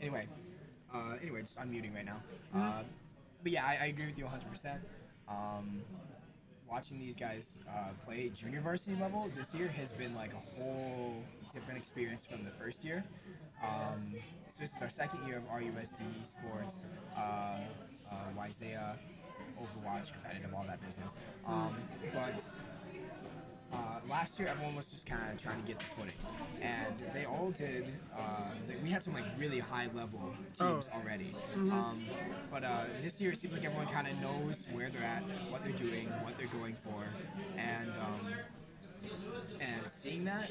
Anyway, just unmuting right now. Mhm. But yeah, I agree with you 100%. Um, Watching these guys play junior varsity level this year has been like a whole different experience from the first year. So this is our second year of RUSD Esports, Wisea, Overwatch, competitive, all that business. Mhm. But last year everyone was just kind of trying to get the footing, and they all did. We had some like really high level Oh. teams already, Mhm. but this year it seems like everyone kind of knows where they're at, what they're doing, what they're going for, and seeing that.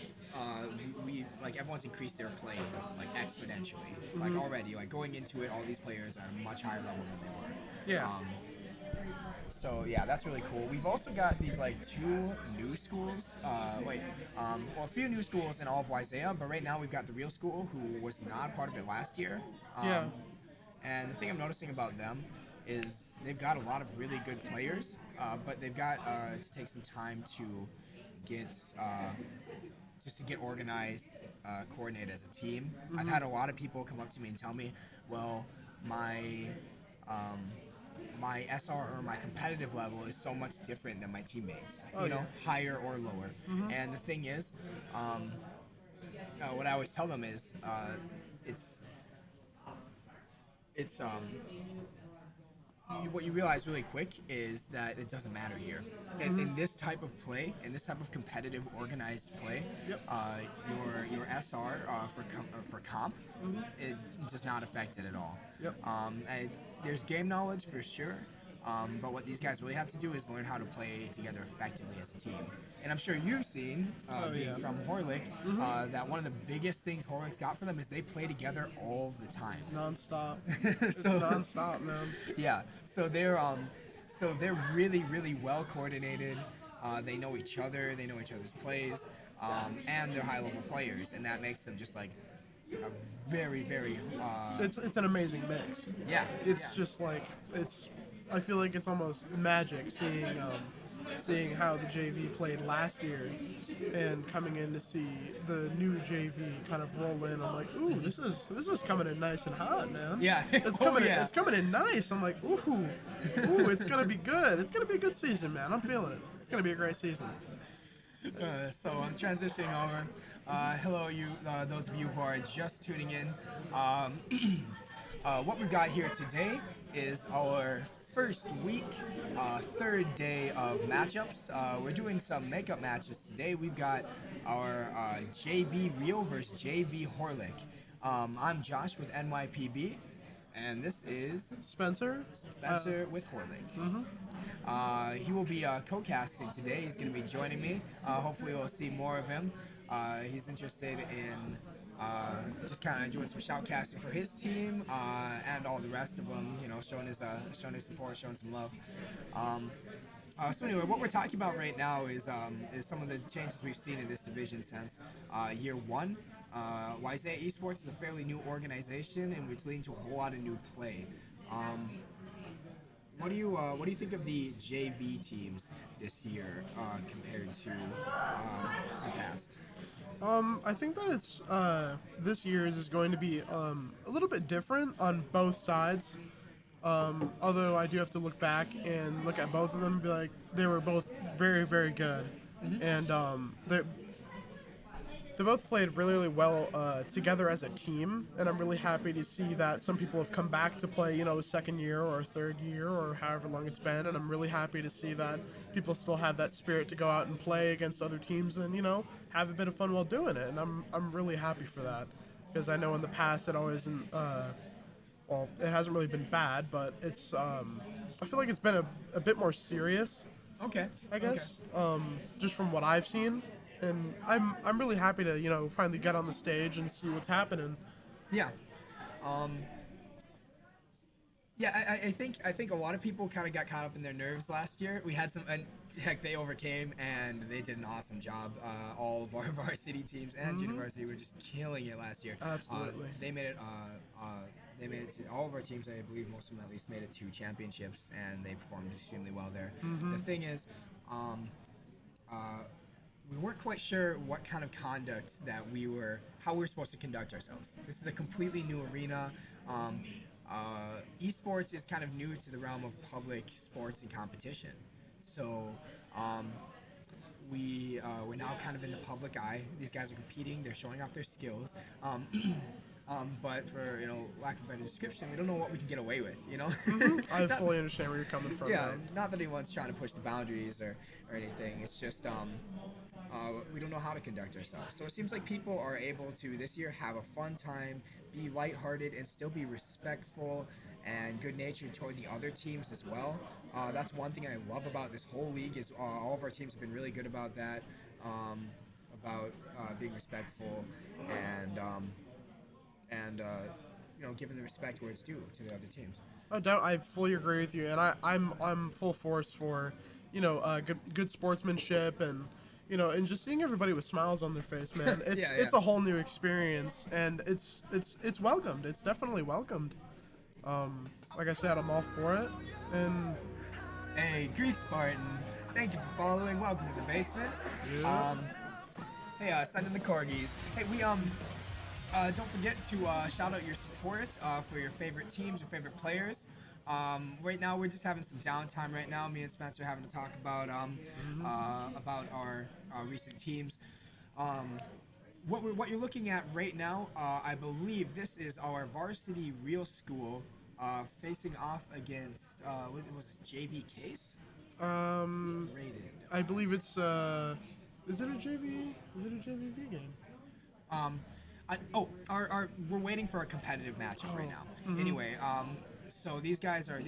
We like everyone's increased their play like exponentially. Like Mhm. already, like going into it, all these players are much higher level than they were. Yeah. So yeah, that's really cool. We've also got these like two new schools. Well, a few new schools in all of Wisea, but right now we've got the real school who was not part of it last year. Yeah. And the thing I'm noticing about them is they've got a lot of really good players, but they've got to take some time to get just to get organized, coordinated as a team. I've Mhm. had a lot of people come up to me and tell me, well, my um, my SR or my competitive level is so much different than my teammates, Oh yeah. higher or lower. Mhm. And the thing is, um, what I always tell them is, it's it's what you realize really quick is that it doesn't matter here. Mhm. In this type of play, in this type of competitive, organized play, Yep. your SR for comp, Mhm. it does not affect it at all. Yep. And there's game knowledge for sure, but what these guys really have to do is learn how to play together effectively as a team. And I'm sure you've seen, Oh being yeah. from Horlick, Mhm. that one of the biggest things Horlick's got for them is they play together all the time. Non-stop. It's So non-stop, man. yeah, so they're really really well coordinated. They know each other, they know each other's plays, and they're high level players, and that makes them just like a very It's an amazing mix. yeah, It's yeah. just like it's. I feel like it's almost magic seeing how the JV played last year, and coming in to see the new JV kind of roll in. I'm like, ooh, this is coming in nice and hot, man. Yeah. It's Oh coming in, yeah. it's coming in nice. I'm like, ooh, it's gonna be good. It's gonna be a good season, man. I'm feeling it. It's gonna be a great season. So I'm transitioning over. Hello, those of you who are just tuning in. What we've got here today is our first week, third day of matchups. We're doing some makeup matches today. We've got our JV Real versus JV Horlick. I'm Josh with NYPB, and this is Spencer. Spencer with Horlick. Mhm. He will be co-casting today. He's going to be joining me. Hopefully, we'll see more of him. He's interested in just kind of doing some shoutcasting for his team and all the rest of them. Showing his support, showing some love. So anyway, what we're talking about right now is some of the changes we've seen in this division since year one. Wisea Esports is a fairly new organization, and which leading to a whole lot of new play. Um, what do you think of the JV teams this year compared to the past? I think that it's this year's is going to be a little bit different on both sides. Although I do have to look back and look at both of them and be like, they were both very, very good. And they both played really, really well together as a team. And I'm really happy to see that some people have come back to play, a second year or a third year or however long it's been. And I'm really happy to see that people still have that spirit to go out and play against other teams and, have a bit of fun while doing it. And I'm really happy for that. Because I know in the past it always well, it hasn't really been bad, but I feel like it's been a bit more serious, Okay. I Okay. guess, just from what I've seen. And I'm really happy to finally get on the stage and see what's happening. Yeah. Um, yeah, I think a lot of people kind of got caught up in their nerves last year. We had some, and heck, they overcame and they did an awesome job. All of our varsity teams and university were just killing it last year. Absolutely. They made it. They made it to all of our teams. I believe most of them at least made it to championships, and they performed extremely well there. The thing is, um, uh, we weren't quite sure what kind of conduct that how we were supposed to conduct ourselves. This is a completely new arena. Um, Esports is kind of new to the realm of public sports and competition. So um, we're now kind of in the public eye. These guys are competing. They're showing off their skills. But for lack of a better description, we don't know what we can get away with. I fully understand where you're coming from. Yeah, Man. not that anyone's trying to push the boundaries or anything. It's just we don't know how to conduct ourselves. So it seems like people are able to this year have a fun time, be lighthearted, and still be respectful and good-natured toward the other teams as well. That's one thing I love about this whole league is all of our teams have been really good about that, about being respectful and giving the respect where it's due to the other teams. Oh, I fully agree with you, and I'm full force for, good sportsmanship and just seeing everybody with smiles on their face, man. It's a whole new experience, and it's welcomed. It's definitely welcomed. Like I said, I'm all for it, and hey, Greek Spartan, thank you for following. Welcome to the basement. Yeah. Hey, send in the corgis. Hey, we don't forget to shout out your support for your favorite teams, your favorite players. Right now, we're just having some downtime. Right now, me and Spencer are having to talk about our recent teams. What you're looking at right now, I believe this is our varsity real school facing off against what was this, JV Case? Rated. I believe it's is it a JV? Is it a JVV game? We're waiting for a competitive matchup right now. Mm-hmm. Anyway, so these guys are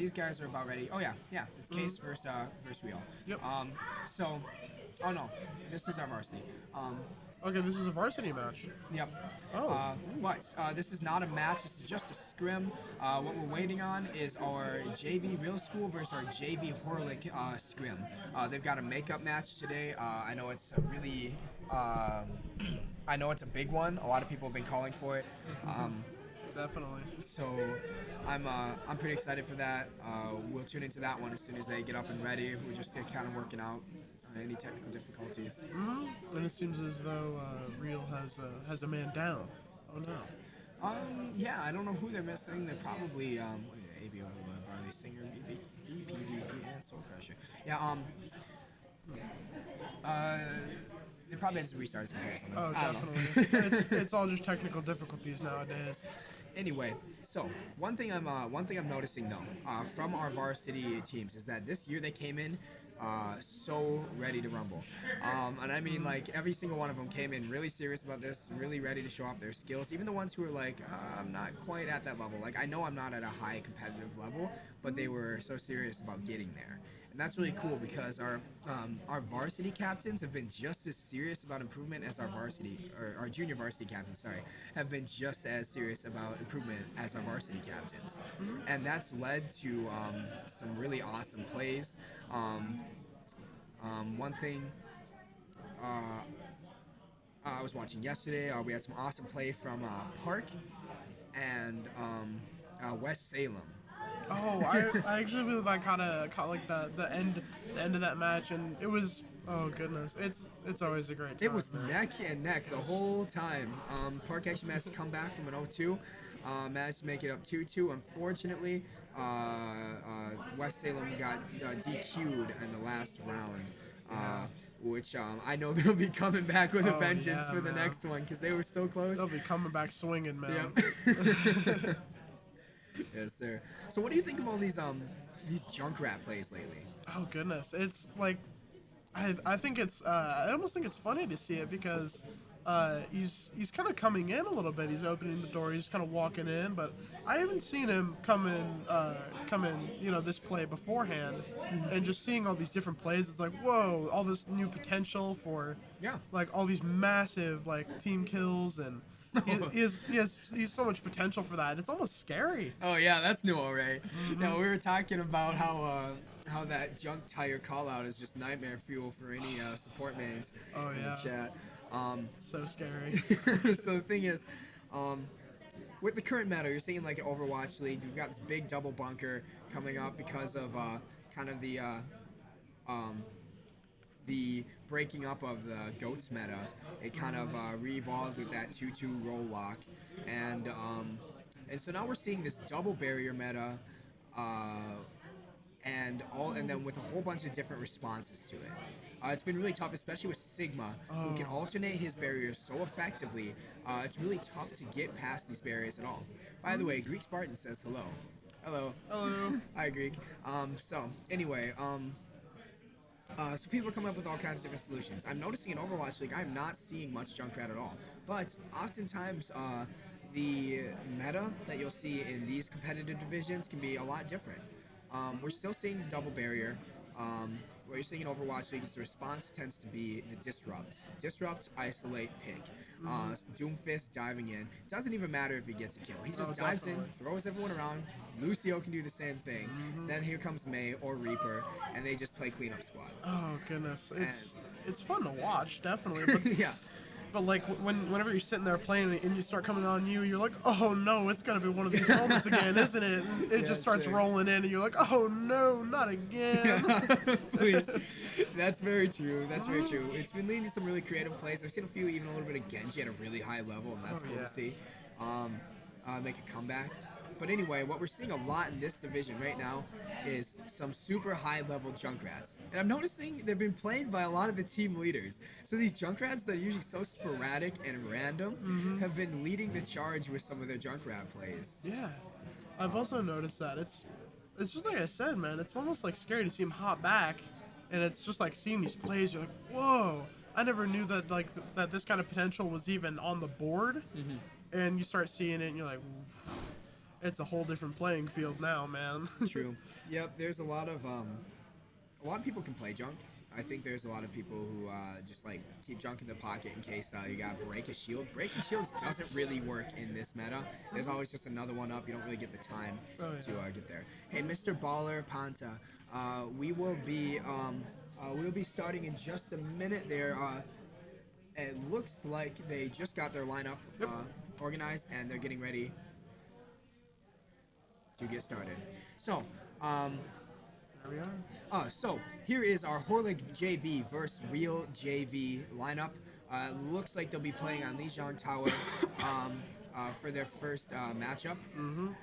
about ready. Oh yeah, it's Case versus Real. Yep. Oh no, this is our varsity. Okay, this is a varsity match. Yep. Oh. But this is not a match. This is just a scrim. What we're waiting on is our JV Real School versus our JV Horlick scrim. They've got a makeup match today. I know it's a really, I know it's a big one. A lot of people have been calling for it. Definitely. So I'm pretty excited for that. We'll tune into that one as soon as they get up and ready. We're just kind of working out any technical difficulties. Mm-hmm. And it seems as though Real has a man down. Oh no. Yeah, I don't know who they're missing. They're probably ABO Barley Singer, BPD, and Soul Crusher. Yeah. They probably had to restart his computer or something. Oh, I don't definitely. it's all just technical difficulties nowadays. Anyway, so one thing I'm noticing though from our varsity teams is that this year they came in so ready to rumble, and I mean like every single one of them came in really serious about this, really ready to show off their skills. Even the ones who were like, I'm not quite at that level. Like I know I'm not at a high competitive level, but they were so serious about getting there. And that's really cool because our varsity captains have been just as serious about improvement as our junior varsity captains, have been just as serious about improvement as our varsity captains. And that's led to some really awesome plays. One thing I was watching yesterday, we had some awesome play from Park and West Salem. Oh, I actually believe I caught like the end of that match, and it was, oh goodness, it's always a great time. It was neck and neck the whole time. Park actually managed to come back from an 0-2, managed to make it up 2-2. Unfortunately, West Salem got DQ'd in the last round. Which I know they'll be coming back with a vengeance for the next one because they were so close. They'll be coming back swinging, man. Yep. Yes, sir. So, what do you think of all these Junkrat plays lately? Oh goodness, it's like, I think it's I almost think it's funny to see it because he's kind of coming in a little bit. He's opening the door. He's kind of walking in, but I haven't seen him come in this play beforehand. And just seeing all these different plays, it's like, whoa, all this new potential for like all these massive like team kills and. He's so much potential for that. It's almost scary. Oh yeah, that's new already. Now we were talking about how that junk tire call out is just nightmare fuel for any support mains in the chat. So scary. So the thing is, with the current meta, you're seeing like an Overwatch League. You've got this big double bunker coming up because of kind of the the breaking up of the goats meta. It kind of re-evolved with that 2-2 roll lock, and so now we're seeing this double barrier meta. Uh, and then with a whole bunch of different responses to it. It's been really tough, especially with Sigma, who can alternate his barriers so effectively. It's really tough to get past these barriers at all. By the way, Greek Spartan says hello. Hello. Hello. Hi, Greek. So anyway, so people are coming up with all kinds of different solutions. I'm noticing in Overwatch League, I'm not seeing much Junkrat at all. But oftentimes, the meta that you'll see in these competitive divisions can be a lot different. We're still seeing the double barrier. What you're seeing in Overwatch League is the response tends to be the disrupt, isolate, pick. Doomfist diving in. Doesn't even matter if he gets a kill. He just dives in, throws everyone around. Lucio can do the same thing. Then here comes May or Reaper, and they just play cleanup squad. Oh goodness, it's fun to watch, definitely. But Yeah. But like whenever you're sitting there playing and you start coming on you're like, oh no, it's gonna be one of these moments again, isn't it? And it just starts rolling in, and you're like, oh no, not again. Please. That's very true. That's very true. It's been leading to some really creative plays. I've seen a few, even a little bit of Genji at a really high level, and that's cool to see. Make a comeback. But anyway, what we're seeing a lot in this division right now is some super high-level Junkrats. And I'm noticing they've been played by a lot of the team leaders. So these Junkrats that are usually so sporadic and random have been leading the charge with some of their Junkrat plays. Yeah. I've also noticed that. It's just like I said, man. It's almost like scary to see him hop back, and it's just like seeing these plays, you're like, whoa. I never knew that that this kind of potential was even on the board. And you start seeing it, and you're like, it's a whole different playing field now, man. True. Yep. There's a lot of people can play junk. I think there's a lot of people who just like keep junk in the pocket in case you got break a shield. Breaking shields doesn't really work in this meta. There's always just another one up. You don't really get the time to get there. Hey, Mr. Baller Panta, we will be starting in just a minute there. It looks like they just got their lineup organized, and they're getting ready to get started. So, There we are. so here is our Horlick JV versus Real JV lineup. Looks like they'll be playing on Lijiang Tower for their first matchup.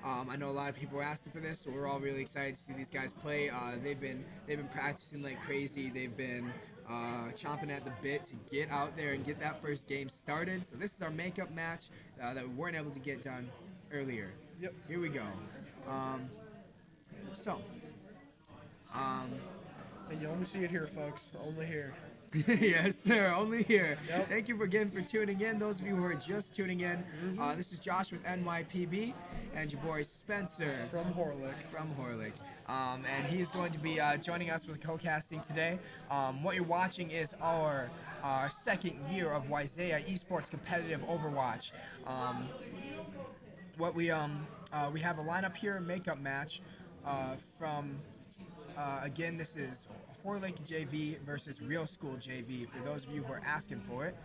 I know a lot of people were asking for this, so we're all really excited to see these guys play. They've been practicing like crazy. They've been chomping at the bit to get out there and get that first game started. So this is our makeup match that we weren't able to get done earlier. Yep. Here we go. And you only see it here, folks. Only here. Yes, sir. Only here. Yep. Thank you again for tuning in. Those of you who are just tuning in, this is Josh with NYPB and your boy Spencer From Horlick. And he's going to be joining us with co-casting today. What you're watching is our second year of Wysea Esports competitive Overwatch. We have a lineup here, makeup match from. Again, this is Horlick JV versus Real School JV, for those of you who are asking for it.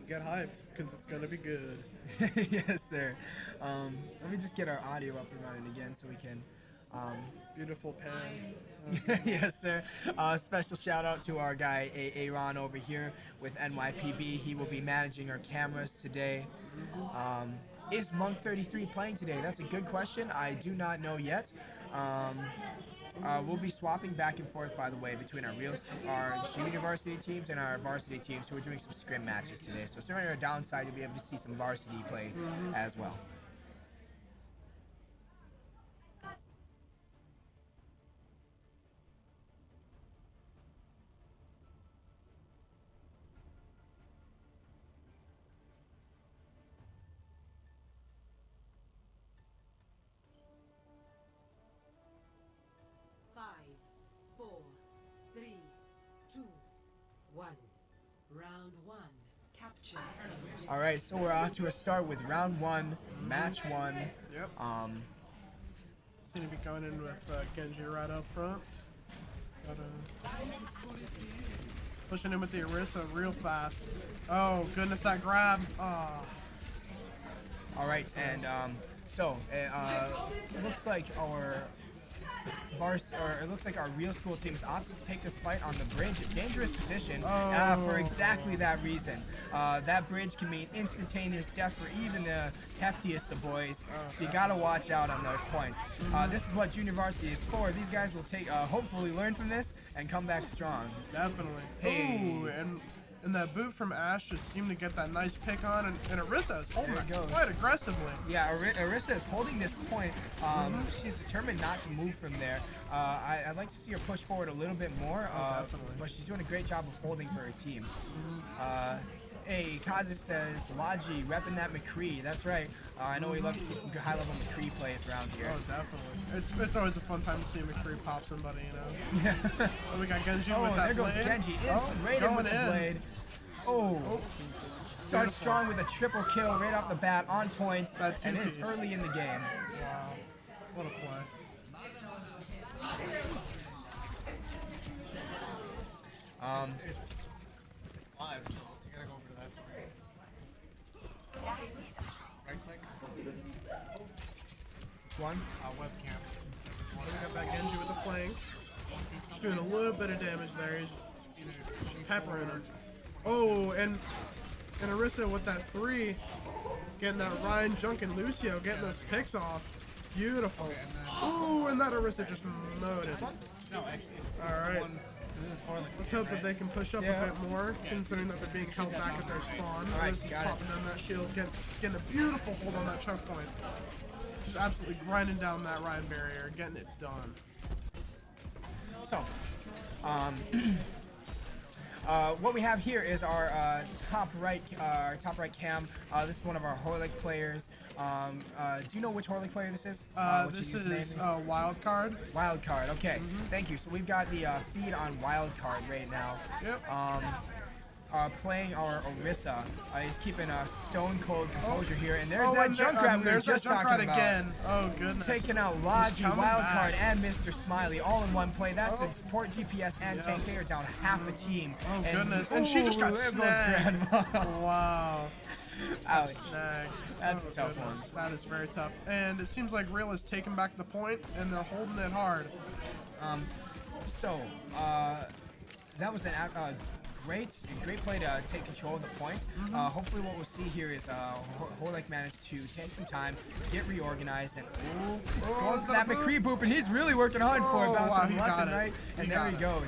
Get hyped, because it's going to be good. Yes, sir. Let me just get our audio up and running again so we can... Beautiful pan. Yes, sir. Special shout out to our guy Aaron over here with NYPB. He will be managing our cameras today. Is Monk 33 playing today? That's a good question. I do not know yet. We'll be swapping back and forth, by the way, between our junior varsity teams and our varsity teams. So we're doing some scrim matches today. So certainly on our downside, you'll be able to see some varsity play as well. All right, so we're off to a start with round one, match one. Yep. Going to be going in with Genji right up front. Pushing in with the Orisa real fast. Oh, goodness, that grab. Oh. All right, and so it looks like our or it looks like our real school team is opted to take this fight on the bridge. A dangerous position for exactly that reason. That bridge can mean instantaneous death for even the heftiest of boys, so you gotta watch out on those points. This is what junior varsity is for. These guys will take, hopefully learn from this and come back strong. Definitely. Hey. Ooh, and that boot from Ash just seemed to get that nice pick on, and Arissa is holding There it it goes. quite aggressively. Yeah, Arissa is holding this point. She's determined not to move from there. I'd like to see her push forward a little bit more, Definitely. but she's doing a great job of holding for her team. Hey, Kaza says, Logi, repping that McCree. That's right. I know we love to see some good high-level McCree plays around here. Oh, definitely. It's always a fun time to see McCree pop somebody, you know. Oh, we got Genji with that there goes blade. Genji. Right in with the blade. Oh. Starts strong with a triple kill right off the bat, on point, and is early in the game. Wow. What a play. Live, so you gotta go over to that screen. Right click. One. Webcam. We got that Genji with the flank. He's doing a little bit of damage there. He's peppering her. Oh, and Arissa with that 3, getting that Ryan, Junk, and Lucio, getting those picks off. Beautiful. Ooh, and that Arissa just mowed it. No, actually, it's All right. one. This is Horlicks. Let's hope that they can push up a bit more, considering that they're being held back at their spawn. All right, Arissa's got it. popping down that shield, getting a beautiful hold on that choke point. Just absolutely grinding down that Ryan barrier, getting it done. So, what we have here is our top right cam. This is one of our Horlick players. Do you know which Horlick player this is? This is Wild Card. Wild Card. Okay, thank you. So we've got the feed on Wild Card right now. Yep. Playing our Arissa. He's keeping a stone cold composure here, and there's Oh, that and Junkrat we were there's just that talking Junkrat about. again. Oh goodness. Taking out Logi, coming Wild back. Card, and Mr. Smiley all in one play. That's it. Support, DPS, and tank. They are down half a team. Oh goodness. And she just got there goes snagged. Grandma. Wow. Ouch. Snagged. That's a Oh, tough goodness. one. That is very tough. And it seems like Real is taking back the point, and they're holding it hard. That was a great play to take control of the point. Hopefully what we'll see here is Horlick managed to take some time, get reorganized, and he's going for that McCree boop, and he's really working hard for it, bouncing left and right, and there he goes.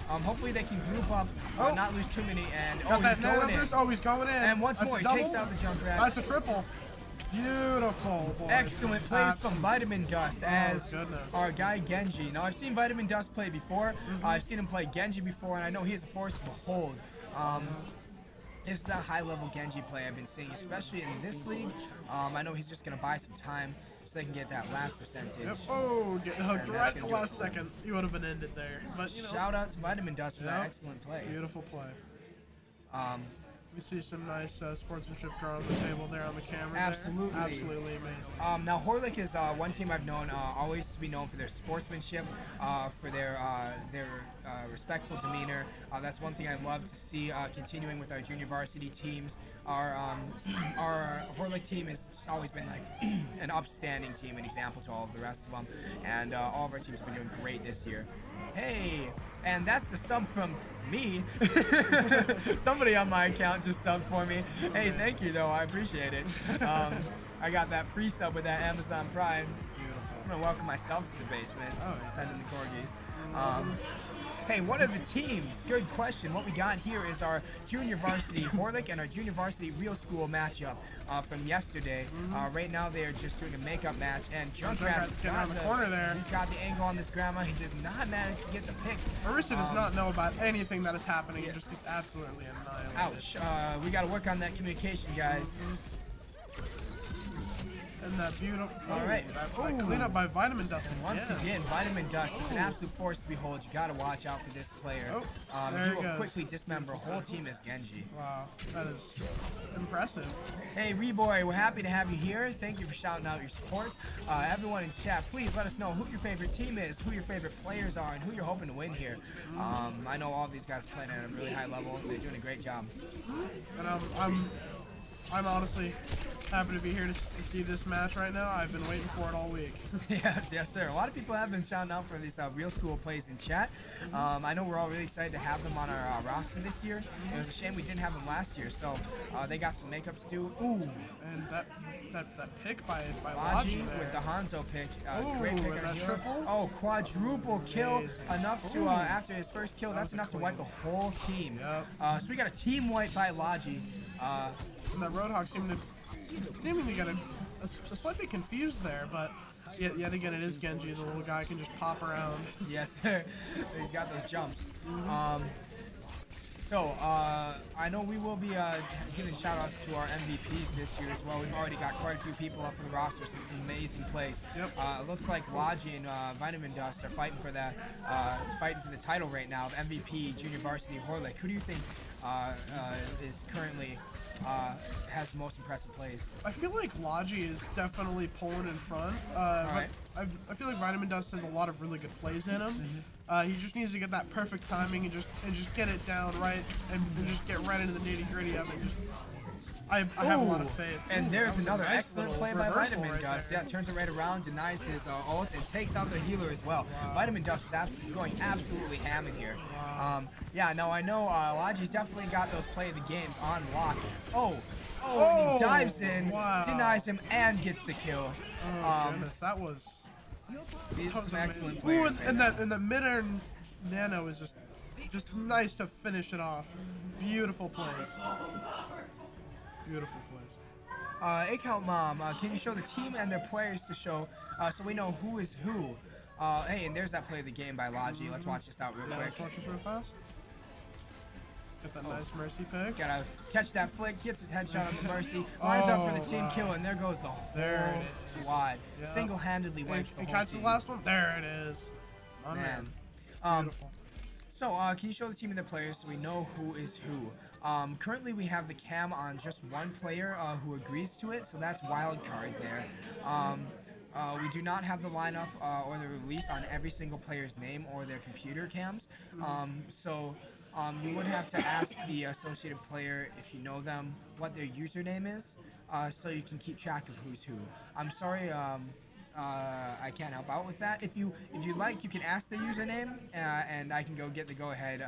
Hopefully they can group up, not lose too many, and he's going in. Oh, he's going in. And once more, he That's a takes double. out the Junkrat. That's a triple. Beautiful. Boys. Excellent plays from Vitamin Dust as goodness. our guy Genji. Now, I've seen Vitamin Dust play before. I've seen him play Genji before, and I know he is a force to behold. This is a high-level Genji play I've been seeing, especially in this league. I know he's just going to buy some time so they can get that last percentage. Yep. Oh, getting hooked And right that's at the gonna be last second. He would have been ended there. But, you know. Shout out to Vitamin Dust for that Yep. excellent play. Beautiful play. We see some nice sportsmanship draw on the table there on the camera. Absolutely. There. Absolutely amazing. Now, Horlick is one team I've known always to be known for their sportsmanship, for their respectful demeanor. That's one thing I love to see continuing with our junior varsity teams. Our Horlick team has just always been like an upstanding team, an example to all of the rest of them, and all of our teams have been doing great this year. Hey, and that's the sub from me. Somebody on my account just subbed for me. Hey, thank you though, I appreciate it. I got that free sub with that Amazon Prime. Beautiful. I'm gonna welcome myself to the basement. Oh, yeah. Send in the corgis. Hey, what are the teams? Good question. What we got here is our junior varsity Horlick and our junior varsity real school matchup from yesterday. Right now they're just doing a makeup match, and Junkrat's getting around the corner there. He's got the angle on this grandma. He does not manage to get the pick. Marissa does not know about anything that is happening. He just gets absolutely annihilated. Ouch. We got to work on that communication, guys. And that beautiful. All right. That cleanup by Vitamin Dust. Once again, Vitamin Dust is an absolute force to behold. You gotta watch out for this player. There He he will goes. quickly dismember a whole team as Genji. Wow, that is impressive. Hey, Reboy, we're happy to have you here. Thank you for shouting out your support. Everyone in chat, please let us know who your favorite team is, who your favorite players are, and who you're hoping to win here. I know all of these guys are playing at a really high level. They're doing a great job. And I'm honestly Happy to be here to see this match right now. I've been waiting for it all week. Yes, sir. A lot of people have been shouting out for these real school plays in chat. I know we're all really excited to have them on our roster this year. It was a shame we didn't have them last year, so they got some makeup to do. Ooh, And that pick by Logi Logi there. with the Hanzo pick. Ooh, Great pick and on that healer. triple? Oh, quadruple kill. Amazing. Enough to, Ooh. after his first kill, that's was a enough to clean wipe the whole team. Yep. So we got a team wipe by Logi. And that Roadhog seemingly got a slightly confused there, but yet again, it is Genji. The little guy can just pop around. Yes, sir. He's got those jumps. So, I know we will be giving shout-outs to our MVPs this year as well. We've already got quite a few people up for the roster, some amazing plays. Yep. It looks like Logi and Vitamin Dust are fighting for the title right now of MVP Junior Varsity Horlick. Who do you think is currently has the most impressive plays? I feel like Logi is definitely pulling in front. Right. I feel like Vitamin Dust has a lot of really good plays in him. He just needs to get that perfect timing and just get it down right and just get right into the nitty gritty of it. I have a lot of faith. And Ooh, there's that was a another nice excellent little play by reversal Vitamin right Dust. there. Yeah, turns it right around, denies his ult, and takes out the healer as well. Vitamin Dust is going absolutely ham in here. Yeah, no, I know Logi's definitely got those play of the games on lock. And he dives in, wow. denies him, and gets the kill. Oh goodness, that was These are some excellent Ooh, players. and that mid-air nano is just nice to finish it off. Beautiful plays. Beautiful plays. Account Mom, can you show the team and their players to show so we know who is who? Hey, and there's that play of the game by Logi. Let's watch this out real quick. Let's watch this real fast. Get that nice Mercy pick. Gotta catch that flick, gets his headshot on the Mercy, lines up for the team kill, and there goes the whole squad. Yeah. Single-handedly wipes the And whole catch the team. last one. There it is. Oh, Man. Beautiful. So, can you show the team and the players so we know who is who? Currently, we have the cam on just one player who agrees to it, so that's Wildcard there. We do not have the lineup or the release on every single player's name or their computer cams. You would have to ask the associated player, if you know them, what their username is, so you can keep track of who's who. I'm sorry, I can't help out with that. If you like, you can ask their username, and I can go get the go-ahead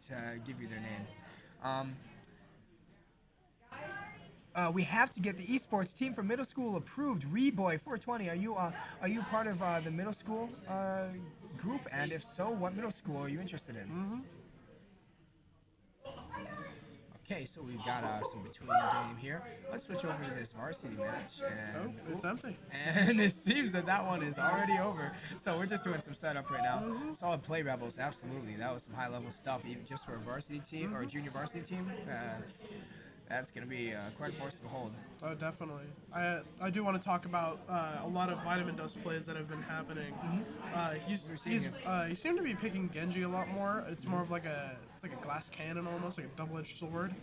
to give you their name. We have to get the esports team from middle school approved. Reboy420, are you part of the middle school group? And if so, what middle school are you interested in? Okay, so we've got some between game here. Let's switch over to this varsity match. And, It's empty. and it seems that one is already over. So we're just doing some setup right now. Solid play, Rebels, absolutely. That was some high-level stuff, even just for a varsity team or a junior varsity team. That's going to be quite a force to behold. Oh, definitely. I do want to talk about a lot of Vitamin Dust plays that have been happening. He seemed to be picking Genji a lot more. It's more of like a glass cannon almost, like a double-edged sword.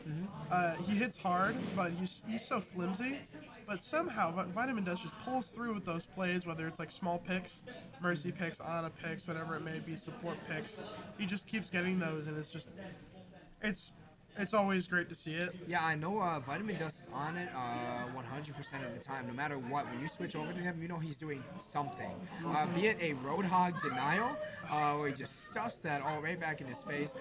He hits hard, but he's so flimsy. But somehow Vitamin Dust just pulls through with those plays, whether it's like small picks, Mercy picks, Ana picks, whatever it may be, support picks. He just keeps getting those, and it's always great to see it. Yeah, I know Vitamin Dust is on it 100% of the time. No matter what, when you switch over to him, you know he's doing something. Be it a Roadhog denial, where he just stuffs that all right back in his face,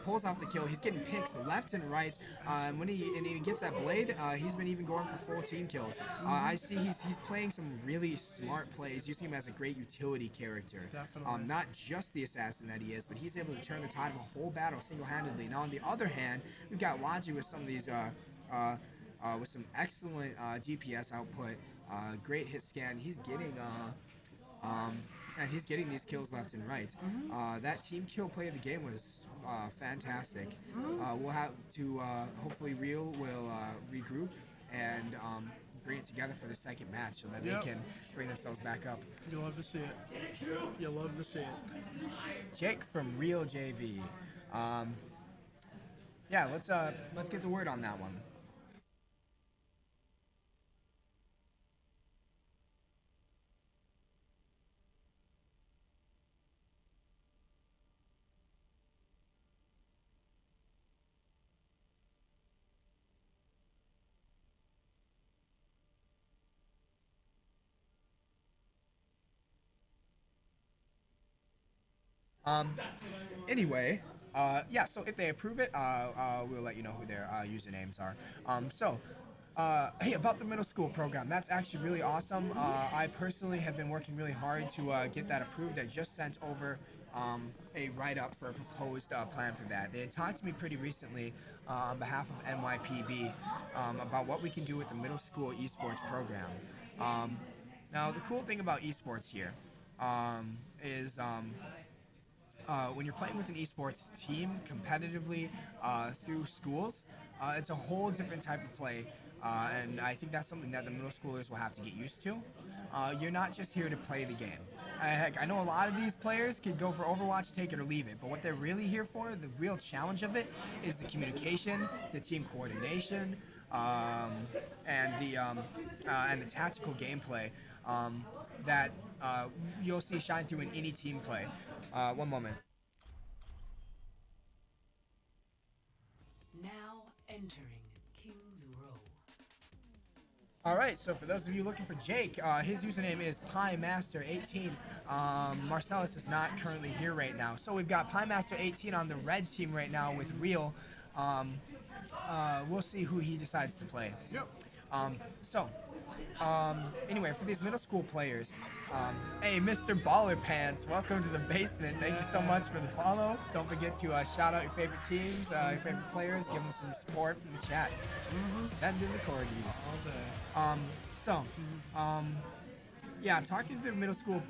pulls off the kill. He's getting picks left and right. And when he gets that blade, he's been even going for full team kills. I see he's playing some really smart plays, using him as a great utility character. Definitely. Not just the assassin that he is, but he's able to turn the tide of a whole battle single-handedly. Now, on the other hand, we've got Logi with some of these, with some excellent DPS output, great hit scan. He's getting, and he's getting these kills left and right. That team kill play of the game was fantastic. We'll have to, hopefully Real will regroup and bring it together for the second match so that they can bring themselves back up. You'll love to see it. You'll love to see it. Jake from Real JV. Yeah, let's get the word on that one. Anyway, yeah, so if they approve it, we'll let you know who their usernames are. Hey, about the middle school program, that's actually really awesome. I personally have been working really hard to get that approved. I just sent over a write-up for a proposed plan for that. They had talked to me pretty recently on behalf of NYPB about what we can do with the middle school esports program. Now, the cool thing about esports here is when you're playing with an esports team competitively through schools, it's a whole different type of play. And I think that's something that the middle schoolers will have to get used to. You're not just here to play the game. Heck, I know a lot of these players could go for Overwatch, take it or leave it, but what they're really here for, the real challenge of it, is the communication, the team coordination, and the tactical gameplay that you'll see shine through in any team play. One moment. Now entering King's Row. All right, so for those of you looking for Jake, his username is PieMaster18. Marcellus is not currently here right now, so we've got PieMaster18 on the red team right now with Real. We'll see who he decides to play. Yep. Anyway, for these middle school players, hey, Mr. Baller Pants, welcome to the basement. Thank you so much for the follow. Don't forget to shout out your favorite teams, your favorite players, give them some support in the chat. Send in the corgis. All day. Yeah, talking to the middle school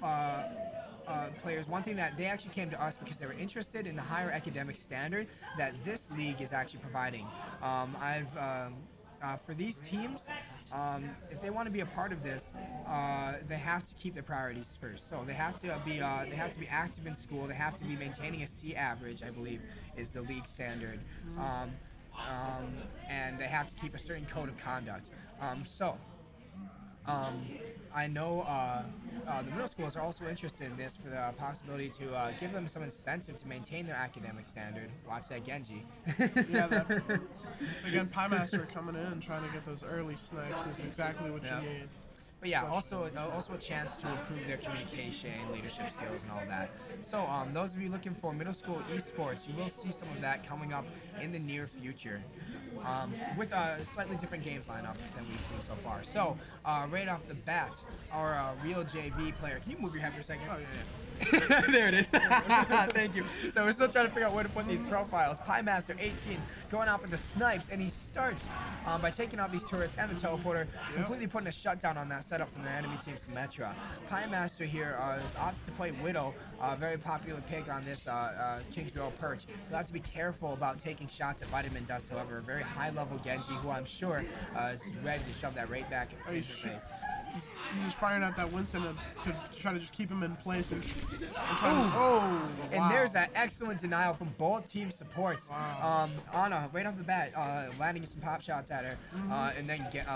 players, one thing that they actually came to us because they were interested in the higher academic standard that this league is actually providing. For these teams, if they want to be a part of this, they have to keep their priorities first. So they have to be active in school. They have to be maintaining a C average, I believe, is the league standard, and they have to keep a certain code of conduct. I know the middle schools are also interested in this for the possibility to give them some incentive to maintain their academic standard. Watch that Genji. Yeah, again, PieMaster coming in trying to get those early snipes is exactly what you need. But yeah, also a chance to improve their communication, leadership skills, and all that. So those of you looking for middle school esports, you will see some of that coming up in the near future, with a slightly different games lineup than we've seen so far. So right off the bat, our real JV player. Can you move your head for a second? Oh yeah. There it is. Thank you. So we're still trying to figure out where to put these profiles. PieMaster18 going out for the snipes, and he starts by taking out these turrets and the teleporter, completely putting a shutdown on that setup from the enemy team Symmetra. PieMaster here opts to play Widow, very popular pick on this King's Row perch. You'll have to be careful about taking shots at Vitamin Dust, however. A very high-level Genji, who I'm sure is ready to shove that right back in his face. He's just firing out that Winston to try to just keep him in place and try to, And there's that excellent denial from both team supports. Wow. Anna, right off the bat, landing some pop shots at her, and then get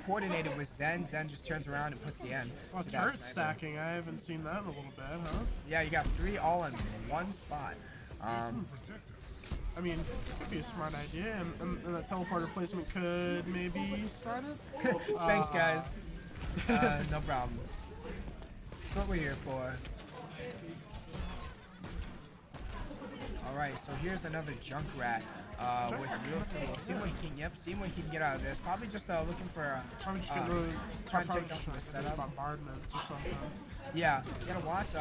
coordinated with Zen. Zen just turns around and puts the end. Oh, to turret that stacking. I haven't seen that in a little bit, huh? Yeah, you got 3 all in one spot. I mean, it could be a smart idea, and that teleporter placement could maybe start it. Thanks, guys. No problem. That's what we're here for. Alright, so here's another Junkrat with real solo. See what he can, see what he can get out of this. Probably just looking for Probably just getting really trying to take down the setup. bombardments or something. Yeah, you gotta watch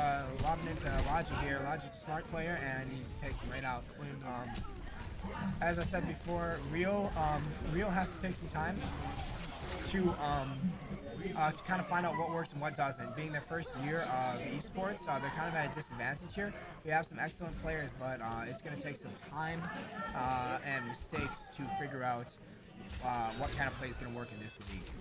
lobbing into Raji here. Raji's a smart player, and he just takes him right out. As I said before, Real has to take some time to kind of find out what works and what doesn't. Being their first year of esports, they're kind of at a disadvantage here. We have some excellent players, but it's going to take some time and mistakes to figure out what kind of play is going to work in this league.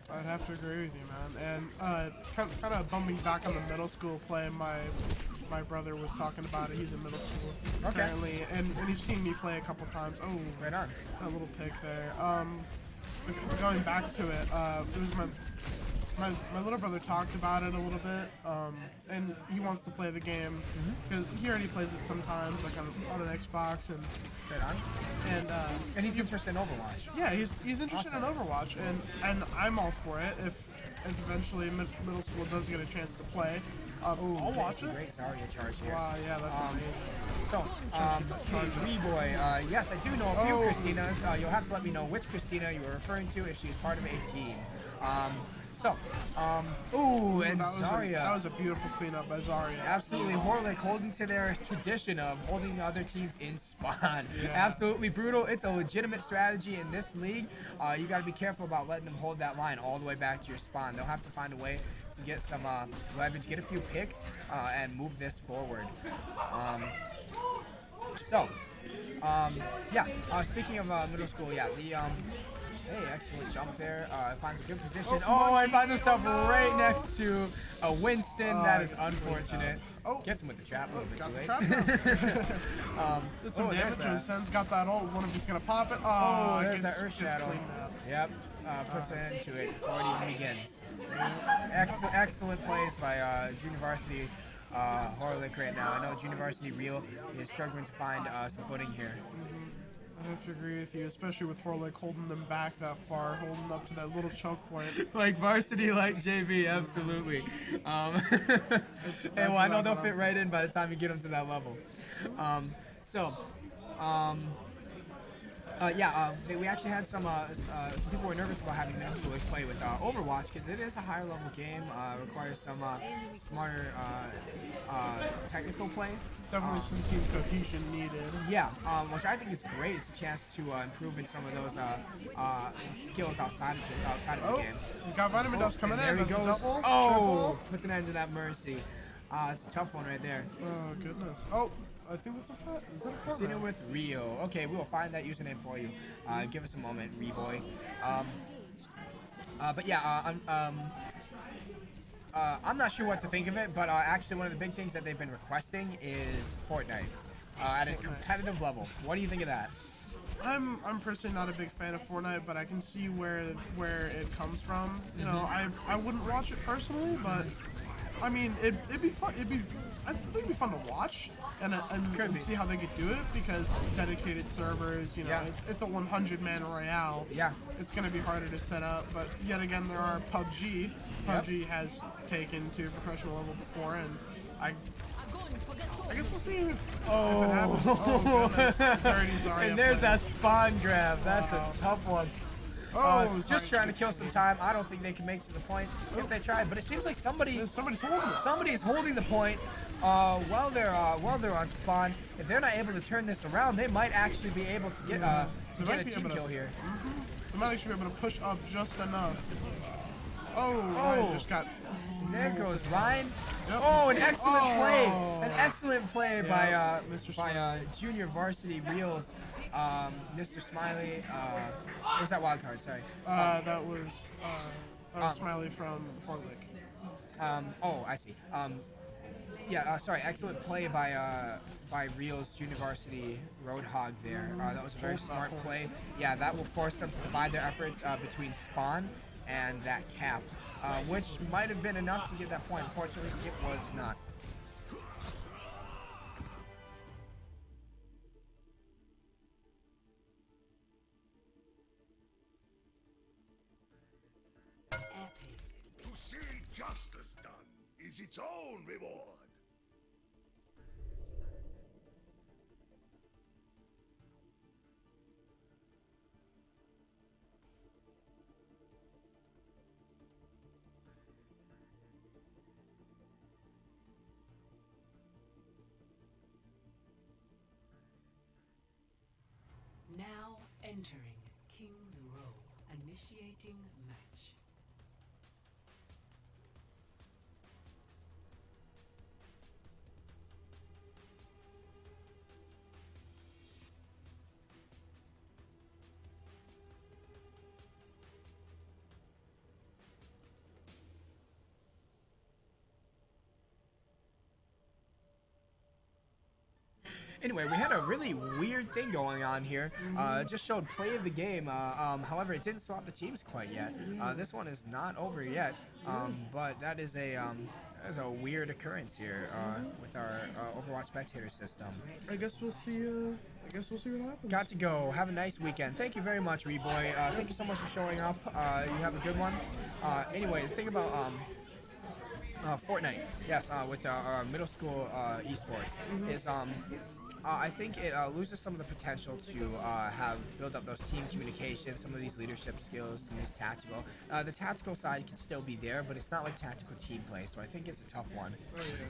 I'd have to agree with you, man. And kind of bumping back on the middle school play, my brother was talking about it. He's in middle school apparently, and he's seen me play a couple times. Oh, right on. A little pick there. Going back to it, it was my little brother talked about it a little bit, and he wants to play the game because he already plays it sometimes, like on an Xbox and he's interested in Overwatch. Yeah, he's interested in Overwatch, and I'm all for it if eventually middle school does get a chance to play. I'll watch it. Great Zarya charge here. Wow, yeah, that's amazing. So, hey, Boy, yes, I do know a few Christinas. You'll have to let me know which Christina you were referring to if she's part of a team. Ooh, and Zarya. That was a beautiful cleanup by Zarya. Absolutely, Horlick holding to their tradition of holding the other teams in spawn. Yeah. Absolutely brutal. It's a legitimate strategy in this league. You got to be careful about letting them hold that line all the way back to your spawn. They'll have to find a way to get some leverage, get a few picks, and move this forward. Speaking of middle school, yeah, hey, excellent jump there. Finds a good position. And finds himself right next to a Winston. That is unfortunate. Gets him with the trap a little bit too late. Did some damage. Sen's got that ult. One of them's gonna pop it. There's that Earth Shadow. Yep. Puts an end to it before it even begins. Excellent plays by Junior Varsity Horlick right now. I know Junior Varsity Real is struggling to find some footing here. I have to agree with you, especially with Horlick holding them back that far, holding up to that little choke point. Like varsity, like JV, absolutely. I know they'll fit right in by the time you get them to that level. We actually had some people were nervous about having middle schoolers play with Overwatch because it is a higher level game. Requires some smarter technical play. Definitely some team cohesion needed. Yeah, which I think is great. It's a chance to improve in some of those skills outside of the game. You got Vitamin Dust coming in. There he goes. Triple. Puts an end to that Mercy. It's a tough one right there. Oh, goodness. I think that's a fat. Is that a fat? Christina with Rio. Okay, we will find that username for you. Give us a moment, Reboy. I'm not sure what to think of it, but actually one of the big things that they've been requesting is Fortnite at a competitive level. What do you think of that? I'm personally not a big fan of Fortnite, but I can see where it comes from. You know, I wouldn't watch it personally, but I mean, it'd be fun. I think it'd be fun to watch and see how they could do it because dedicated servers. You know, it's a 100-man royale. Yeah, it's gonna be harder to set up. But yet again, there are PUBG. PUBG has taken to professional level before, and I guess we'll see if it happens. Oh, goodness. Dirty Zarya And there's play. that spawn grab. That's a tough one. Just trying to kill some time. I don't think they can make it to the point if they try. But it seems like somebody's holding the point while they're on spawn. If they're not able to turn this around, they might actually be able to get a team kill here. They might actually be able to push up just enough. Ryan just got. There goes Ryan. Yep. An excellent play. An excellent play by Junior Varsity Reels. Mr. Smiley. What was that wild card? Sorry. That was Smiley from Horlick. I see. Sorry. Excellent play by Reels Junior Varsity Roadhog there. That was a very smart play. Yeah, that will force them to divide their efforts between spawn and that cap, which might have been enough to get that point. Unfortunately, it was not. To see justice done is its own reward. Now entering King's Row, initiating match. Anyway, we had a really weird thing going on here. It just showed play of the game. However, it didn't swap the teams quite yet. This one is not over yet, but that is a weird occurrence here with our Overwatch spectator system. I guess we'll see. I guess we'll see what happens. Got to go. Have a nice weekend. Thank you very much, Reboy. Thank you so much for showing up. You have a good one. Anyway, the thing about Fortnite, yes, with our middle school esports is I think it loses some of the potential to have build up those team communications, some of these leadership skills, some of these tactical. The tactical side can still be there, but it's not like tactical team play. So I think it's a tough one.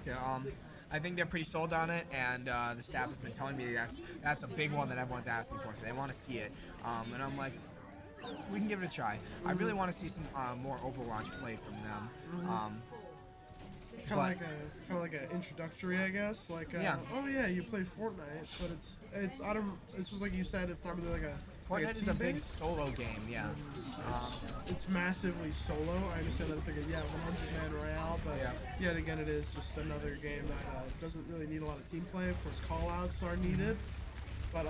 Yeah, I think they're pretty sold on it, and the staff has been telling me that's a big one that everyone's asking for. So they want to see it, and I'm like, we can give it a try. I really want to see some more Overwatch play from them. It's kind of like an introductory, I guess. Like, Yeah. oh yeah, you play Fortnite, but it's just like you said, it's not really like a. Fortnite is a big team-based. solo game, yeah. It's massively solo. I understand that it's like a 100-man royale, but Yeah. yet again, it is just another game that doesn't really need a lot of team play. Of course, call-outs are needed, but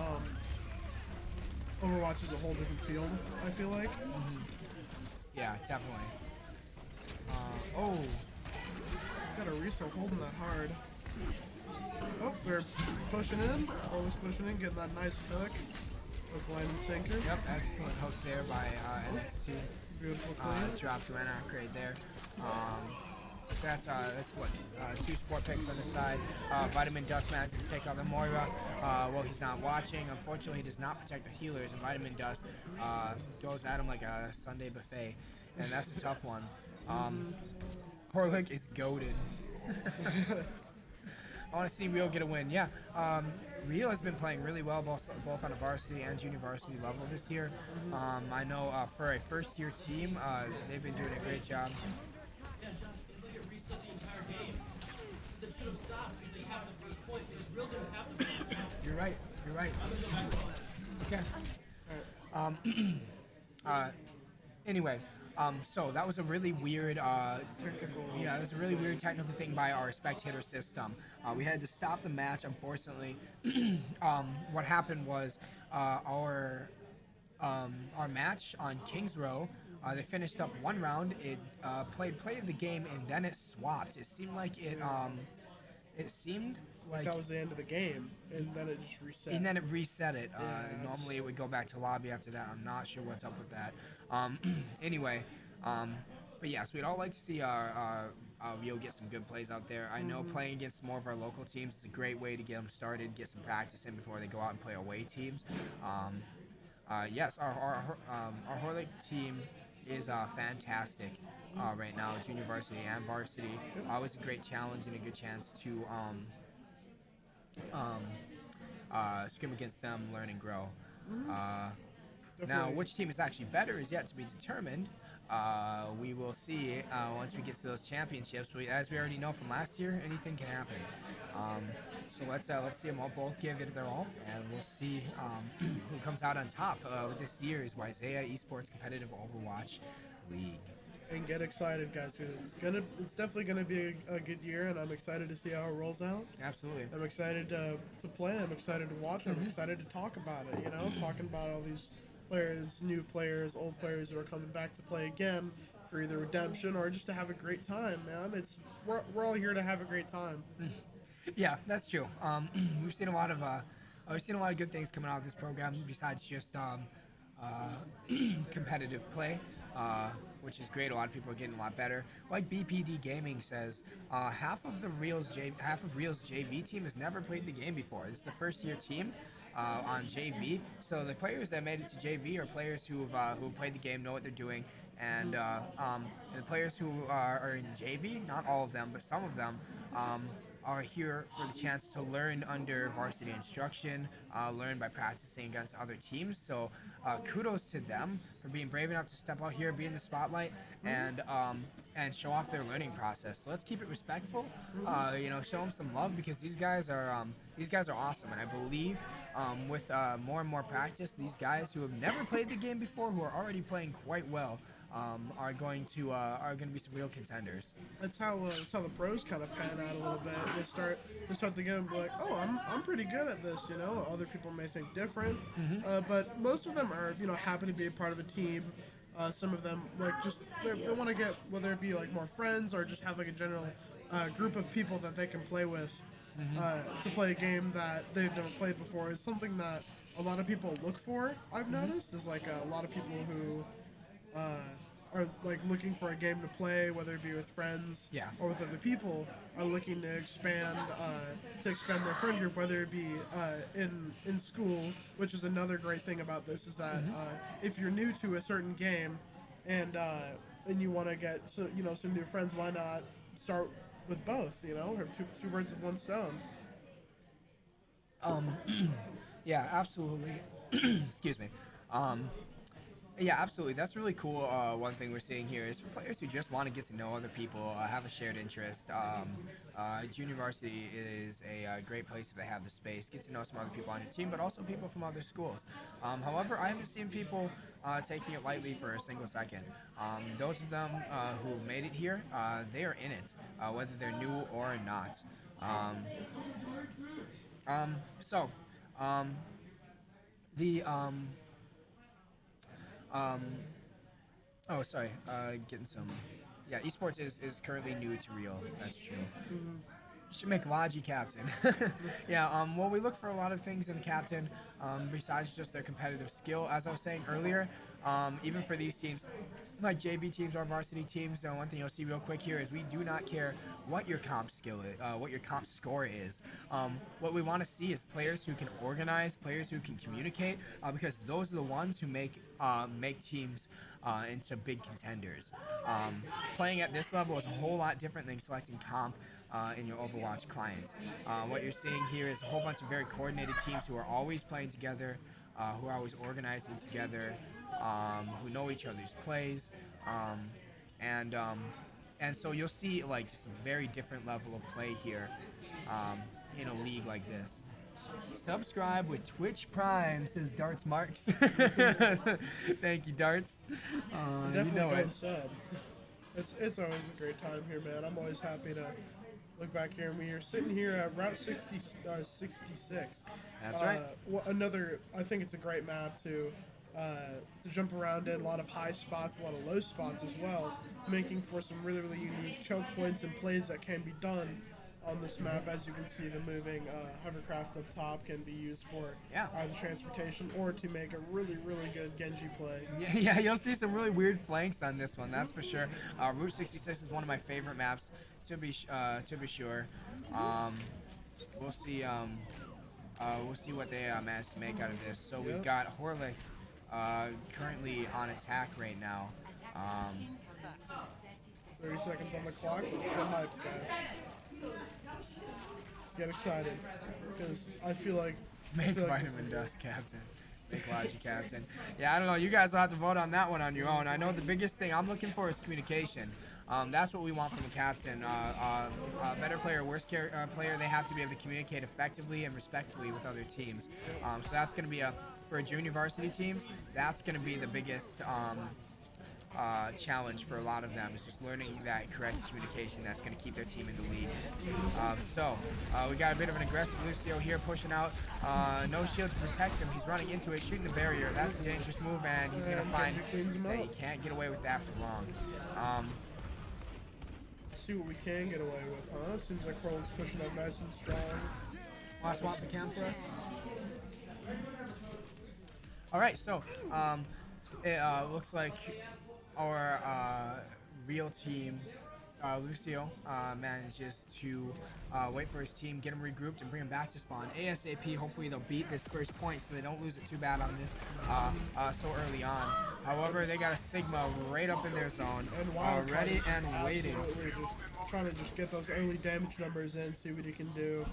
Overwatch is a whole different field. I feel like. Yeah, definitely. Oh, Got a reset holding that hard. Oh, they're pushing in. Always pushing in, getting that nice hook. That's landing sinker. yep, excellent hook there by NXT. Beautiful play. Drop to Anarch right there. That's what, 2 sport picks on the side. Vitamin Dust matches to take out the Moira. Well, he's not watching. Unfortunately, he does not protect the healers, and Vitamin Dust goes at him like a Sunday buffet, and that's a tough one. Horlick is goated. I want to see Rio get a win. Yeah, Rio has been playing really well, both on a varsity and junior varsity level this year. I know for a first-year team, they've been doing a great job. You're right. You're right. Okay. Anyway, so that was a really weird. Technical. Yeah, it was a really weird technical thing by our spectator system. We had to stop the match, unfortunately. What happened was our match on Kings Row, they finished up one round. It played play of the game, and then it swapped. It seemed like That was the end of the game, and then it just reset. and then it reset it. Yeah, Normally it would go back to lobby after that. I'm not sure what's up with that. Anyway, but yes, we'd all like to see our Rio get some good plays out there. I know playing against more of our local teams is a great way to get them started, get some practice in before they go out and play away teams. Yes, our Horlick team is fantastic right now, junior varsity and varsity. Always a great challenge and a good chance to scrim against them, learn and grow. Now, Definitely. which team is actually better is yet to be determined. We will see once we get to those championships. As we already know from last year, anything can happen. So let's see them all both give it their all, and we'll see who comes out on top with this year's Isaiah Esports Competitive Overwatch League. And get excited, guys, 'cause it's definitely gonna be a good year, and I'm excited to see how it rolls out. Absolutely. I'm excited to play. I'm excited to watch. I'm excited to talk about it. Talking about all these players, new players, old players who are coming back to play again for either redemption or just to have a great time, man. We're all here to have a great time. Yeah, that's true. We've seen a lot of good things coming out of this program besides just competitive play, which is great. A lot of people are getting a lot better. Like BPD Gaming says, half of Real's JV team has never played the game before. This is the first year team on JV. So the players that made it to JV are players who played the game, know what they're doing, and the players who are in JV, not all of them, but some of them. Are here for the chance to learn under varsity instruction, learn by practicing against other teams. So kudos to them for being brave enough to step out here, be in the spotlight, and show off their learning process. So let's keep it respectful. Show them some love because these guys are awesome. And I believe with more and more practice, these guys who have never played the game before, who are already playing quite well, are going to be some real contenders. That's how the pros kind of pan out a little bit. They start the game and be like, oh, I'm pretty good at this. Other people may think different, but most of them are happy to be a part of a team. Some of them they want to get, whether it be like more friends or just have like a general group of people that they can play with to play a game that they've never played before. Is something that a lot of people look for. I've noticed is like a lot of people who are are like looking for a game to play, whether it be with friends Yeah. or with other people, are looking to expand their friend group, whether it be in school, which is another great thing about this is that if you're new to a certain game and you want to get some new friends, why not start with both? Or two birds with one stone. Yeah, absolutely. Excuse me. Yeah, absolutely. That's really cool. One thing we're seeing here is for players who just want to get to know other people, have a shared interest. Junior varsity is a great place if they have the space, get to know some other people on your team, but also people from other schools. However, I haven't seen people taking it lightly for a single second. Those of them who made it here, they are in it, whether they're new or not. So, the um, oh, sorry. Getting some. Yeah, esports is currently new to Real. That's true. You should make Logi captain. Yeah. Well, we look for a lot of things in the captain, besides just their competitive skill. As I was saying earlier, even for these teams, like JV teams or varsity teams, one thing you'll see real quick here is we do not care what your comp skill is, what your comp score is. What we want to see is players who can organize, players who can communicate, because those are the ones who make teams into big contenders. Playing at this level is a whole lot different than selecting comp in your Overwatch client. What you're seeing here is a whole bunch of very coordinated teams who are always playing together, who are always organizing together, who know each other's plays, and so you'll see like just a very different level of play here in a league like this. Subscribe with Twitch Prime, says Darts Marks. Thank you, Darts. Definitely you know it. said. It's always a great time here, man. I'm always happy to look back here, and we are sitting here at Route 66. That's right. I think it's a great map to jump around in. A lot of high spots, a lot of low spots as well, making for some really, really unique choke points and plays that can be done on this map. As you can see, the moving hovercraft up top can be used for either transportation or to make a really, really good Genji play. Yeah, you'll see some really weird flanks on this one, that's for sure. Route 66 is one of my favorite maps, to be sure. We'll see. We'll see what they manage to make out of this. So we've got Horlick currently on attack right now. 30 seconds on the clock. Let's get hyped, guys. Let's get excited, because I feel like Vitamin Dust captain. Make Logi captain. Yeah, I don't know. You guys will have to vote on that one on your own. I know the biggest thing I'm looking for is communication. That's what we want from the captain. Better player, worse player, they have to be able to communicate effectively and respectfully with other teams. So that's going to be for junior varsity teams, that's going to be the biggest challenge for a lot of them, is just learning that correct communication that's going to keep their team in the lead. So we got a bit of an aggressive Lucio here pushing out. No shield to protect him. He's running into it, shooting the barrier. That's a dangerous move, and he's going to find that he can't get away with that for long. See what we can get away with, huh? Seems like Crowley's pushing up nice and strong. Want to swap the cam for us? Alright, so it looks like our Real team, Lucio, manages to wait for his team, get him regrouped, and bring him back to spawn ASAP. Hopefully they'll beat this first point so they don't lose it too bad on this so early on. However, they got a Sigma right up in their zone, ready and waiting. Just trying to get those early damage numbers in, see what he can do.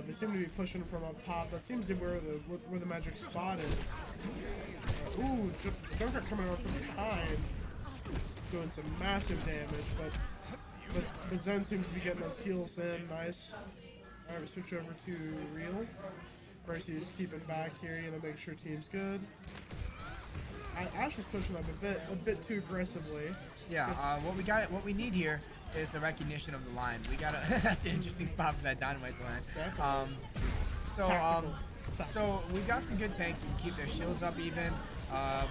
They seem to be pushing from up top. That seems to be where the magic spot is. Ooh, Joker coming out from behind, doing some massive damage, but Zen seems to be getting those heals in. Nice. Alright, we switch over to Real. Bracy is keeping back here, make sure team's good. Ash is pushing up a bit too aggressively. Yeah, what we need here is the recognition of the line. We gotta. That's an interesting spot for that dynamite line. So we've got some good tanks who can keep their shields up even.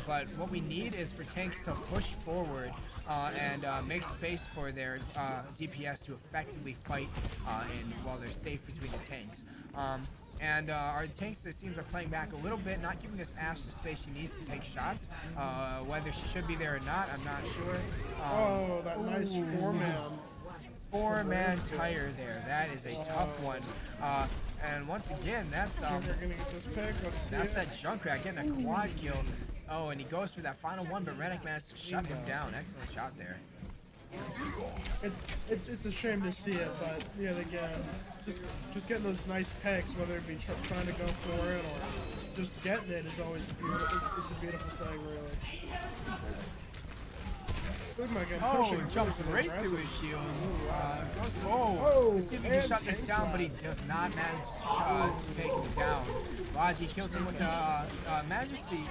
But what we need is for tanks to push forward and make space for their DPS to effectively fight while they're safe between the tanks. And our tanks, it seems, are playing back a little bit, not giving this Ashe the space she needs to take shots. Whether she should be there or not, I'm not sure. Oh, that nice Four-man tire there. That is a tough one. And once again, that's Gonna get this pick. that's that Junkrat getting a quad kill. Oh, and he goes for that final one, but Rennick managed to shut him down. Excellent shot there. It's a shame to see it, but yet again, just getting those nice picks, whether it be trying to go for it or just getting it, is always beautiful. It's a beautiful thing, really. Oh, jumps right through his shields. Let's see if he can shut this down, but he does not manage to take him down. Raji kills him with Majesty.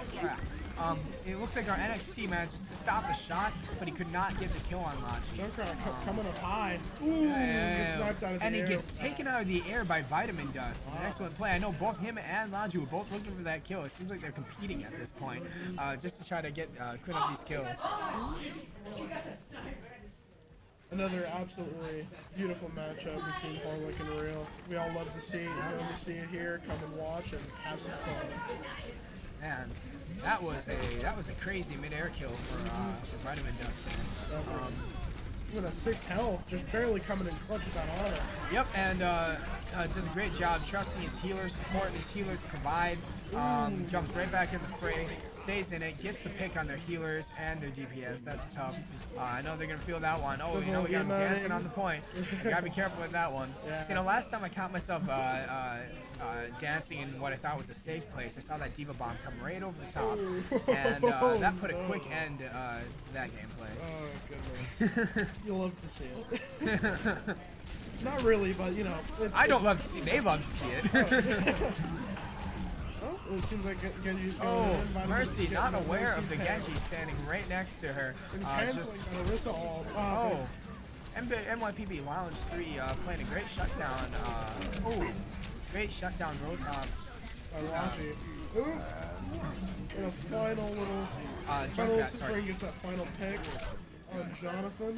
It looks like our NXT manages to stop the shot, but he could not get the kill on Raji. Junkrat coming up high. Ooh, gets sniped out of the and he air. gets taken out of the air by Vitamin Dust. An excellent play. I know both him and Raji were both looking for that kill. It seems like they're competing at this point, just to try to get clean up these kills. Another absolutely beautiful matchup between Harlick and Real. We all love to see it. Love to see it here. Come and watch and have some fun. Man, that was a crazy mid-air kill for Vitamin Dust. With a 6 health, just barely coming in clutch with that auto. Yep, and does a great job trusting his healers, supporting his healers to provide. Jumps right back in the fray, stays in it, gets the pick on their healers and their DPS. That's tough. I know they're gonna feel that one. Oh, you know, we got him dancing on the point. I gotta be careful with that one. Yeah. See, the last time I caught myself dancing in what I thought was a safe place, I saw that Diva Bomb come right over the top, and that put a quick end to that gameplay. Oh, goodness. You'll love to see it. Not really, but you know. I don't love to see. They love to see it. Oh, it seems like Genji's going Oh, in. Mercy, not aware of the Genji standing right next to her. Just oh. NYPB Lounge 3 playing a great shutdown. Great shutdown road. Ooh. And a final little. Junkrat, sorry. Gets that final pick on Jonathan.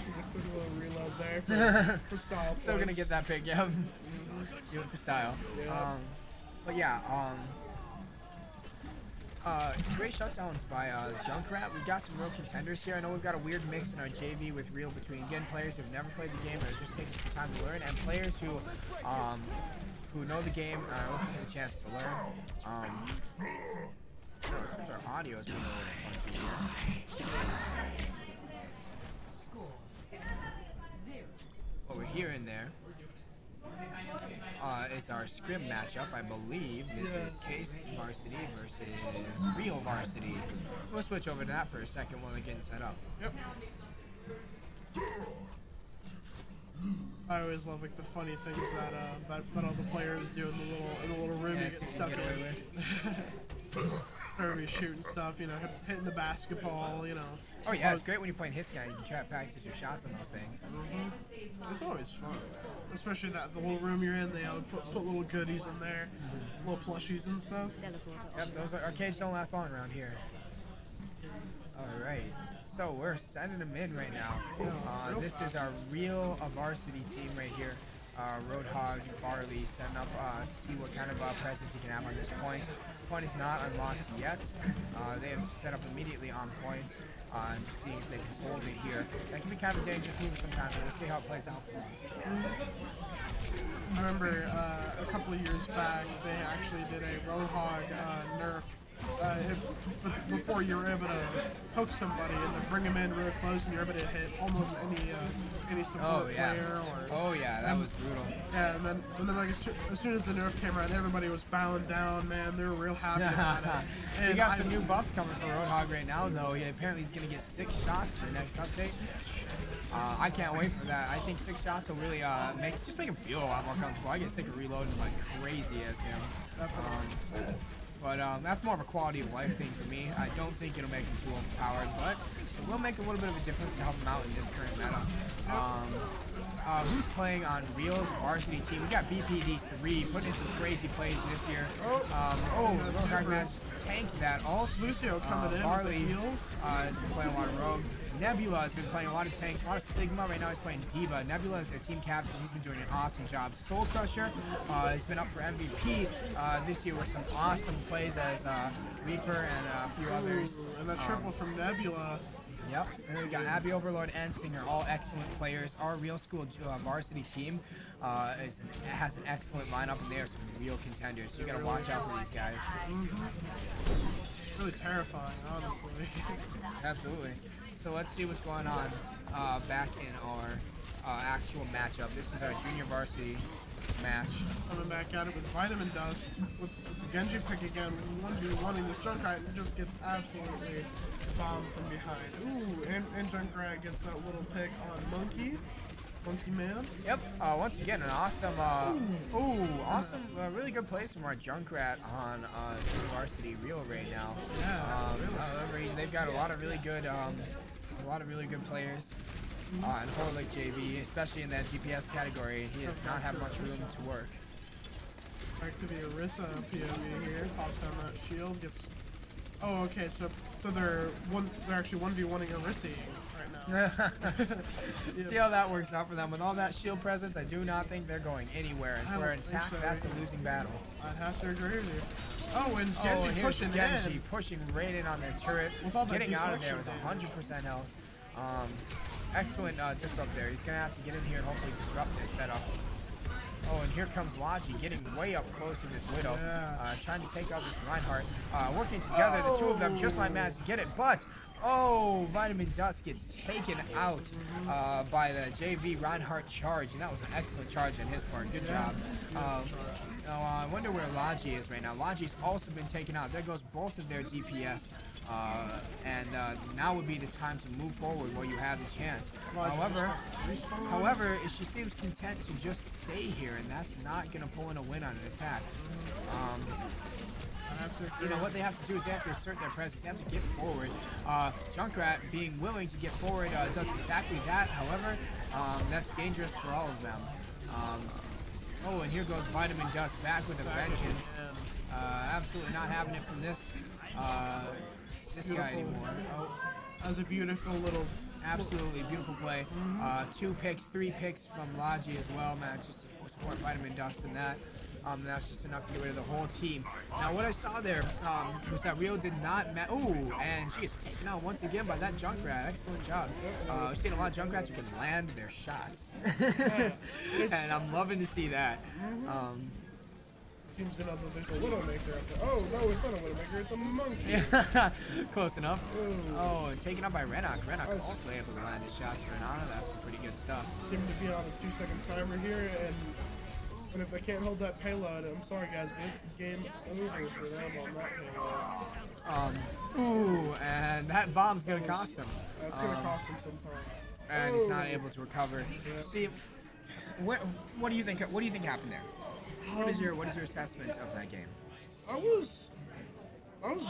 There's a quick little reload there for style. Still gonna get that pick, yeah. Do it for style. Yeah. But yeah, great shutdowns by Junkrat. We've got some real contenders here. I know we've got a weird mix in our JV with Real between, again, players who've never played the game or are just taking some time to learn, and players who know the game and are looking for the chance to learn. It seems our audio is a little funky. Score 0. What we're hearing there is our scrim matchup. I believe this is Case Varsity versus Real Varsity. We'll switch over to that for a second while they're getting set up. Yep. I always love like the funny things that all the players do in the little room you get stuck in. Everybody's shooting stuff, you know, hitting the basketball, you know. Oh yeah, it's great when you're playing hit scan. You can try to practice your shots on those things. It's always fun, especially the little room you're in. They put little goodies in there, little plushies and stuff. Yep, those arcades don't last long around here. All right, so we're sending them in right now. This is our Real Varsity team right here. Roadhog, Barley, setting up to see what kind of presence he can have on this point. Point is not unlocked yet. They have set up immediately on point and seeing if they can hold it here. That can be kind of a dangerous move sometimes, but we'll see how it plays out. I remember a couple of years back, they actually did a Roadhog nerf before you were able to hook somebody and then bring them in real close, and you're able to hit almost any support player. That was brutal. Yeah, and then like as soon as the nerf came around, everybody was bowing down. Man, they were real happy about it. And we got some new buffs coming for Roadhog right now, though. Yeah, apparently he's gonna get 6 shots for the next update. I can't wait for that. I think 6 shots will really make him feel a lot more comfortable. I get sick of reloading like crazy as him. But that's more of a quality of life thing for me. I don't think it'll make him too overpowered, but it will make a little bit of a difference to help him out in this current meta. Who's playing on Real's varsity team? We got BPD3 putting in some crazy plays this year. Dark Match tanked that ult. Lucio coming in Barley with the heals. has been playing a lot of Rogue. Nebula has been playing a lot of tanks, a lot of Sigma. Right now he's playing Diva. Nebula is the team captain. He's been doing an awesome job. Soul Crusher has been up for MVP this year with some awesome plays as Reaper and a few others. And that triple from Nebula. Yep, and then we got Abby Overlord and Stinger, all excellent players. Our real school varsity team has an excellent lineup, and they are some real contenders. So you got to watch out for these guys. Really terrifying, honestly. Absolutely. So let's see what's going on back in our actual matchup. This is our junior varsity match. Coming back at it with Vitamin Dust. With the Genji pick again. 1v1ing this Junkrat just gets absolutely bombed from behind. Ooh, and Junkrat gets that little pick on Monkey. Monkey Man. Yep. Once again, an awesome, awesome, really good plays from our Junkrat on junior varsity real right now. Yeah. They've got a lot of really good, players. And Horlick JV, especially in that GPS category, he does not have much room to work. Back to the Orisa POV here. Tops down that shield. Gets. Oh, okay. So they're actually 1v1ing Orisa right now. See how that works out for them. With all that shield presence, I do not think they're going anywhere. And for an attack, that's a losing battle. I'd have to agree with you. Oh, and Genji here's pushing Genji in. pushing right in on their turret, With all that getting out of there with deflection 100% health. Excellent disrupt there. He's going to have to get in here and hopefully disrupt this setup. Oh, and here comes Logi getting way up close with this Widow, trying to take out this Reinhardt. Working together, the two of them just might manage to get it, but Vitamin Dust gets taken out by the JV Reinhardt charge, and that was an excellent charge on his part. Good job. Now, I wonder where Logi is right now. Logi's also been taken out. There goes both of their DPS. And now would be the time to move forward while you have the chance. However, she seems content to just stay here, and that's not going to pull in a win on an attack. You know, what they have to do is they have to assert their presence. They have to get forward. Junkrat being willing to get forward does exactly that. However, that's dangerous for all of them. And here goes Vitamin Dust back with a vengeance. Absolutely not having it from this guy anymore. That was a beautiful little... Absolutely beautiful play. 2 picks, 3 picks from Logi as well, man. Just to support Vitamin Dust in that. That's just enough to get rid of the whole team. Now, what I saw there was that Rio did not and she is taken out once again by that Junkrat. Excellent job. We've seen a lot of Junkrats who can land their shots. And I'm loving to see that. Seems to know that there's a Widowmaker up there. Oh, no, it's not a Widowmaker, it's a Monkey. Close enough. Ooh. Oh, and taken up by Renok. Renok also able to land his shots for Renata. That's some pretty good stuff. Seem to be on a 2-second timer here, and if they can't hold that payload, I'm sorry guys, but it's game over for them on that payload. And that bomb's gonna cost him. That's gonna cost him some time. And he's not able to recover. Yeah. See, what do you think? What do you think happened there? What is your assessment of that game? It was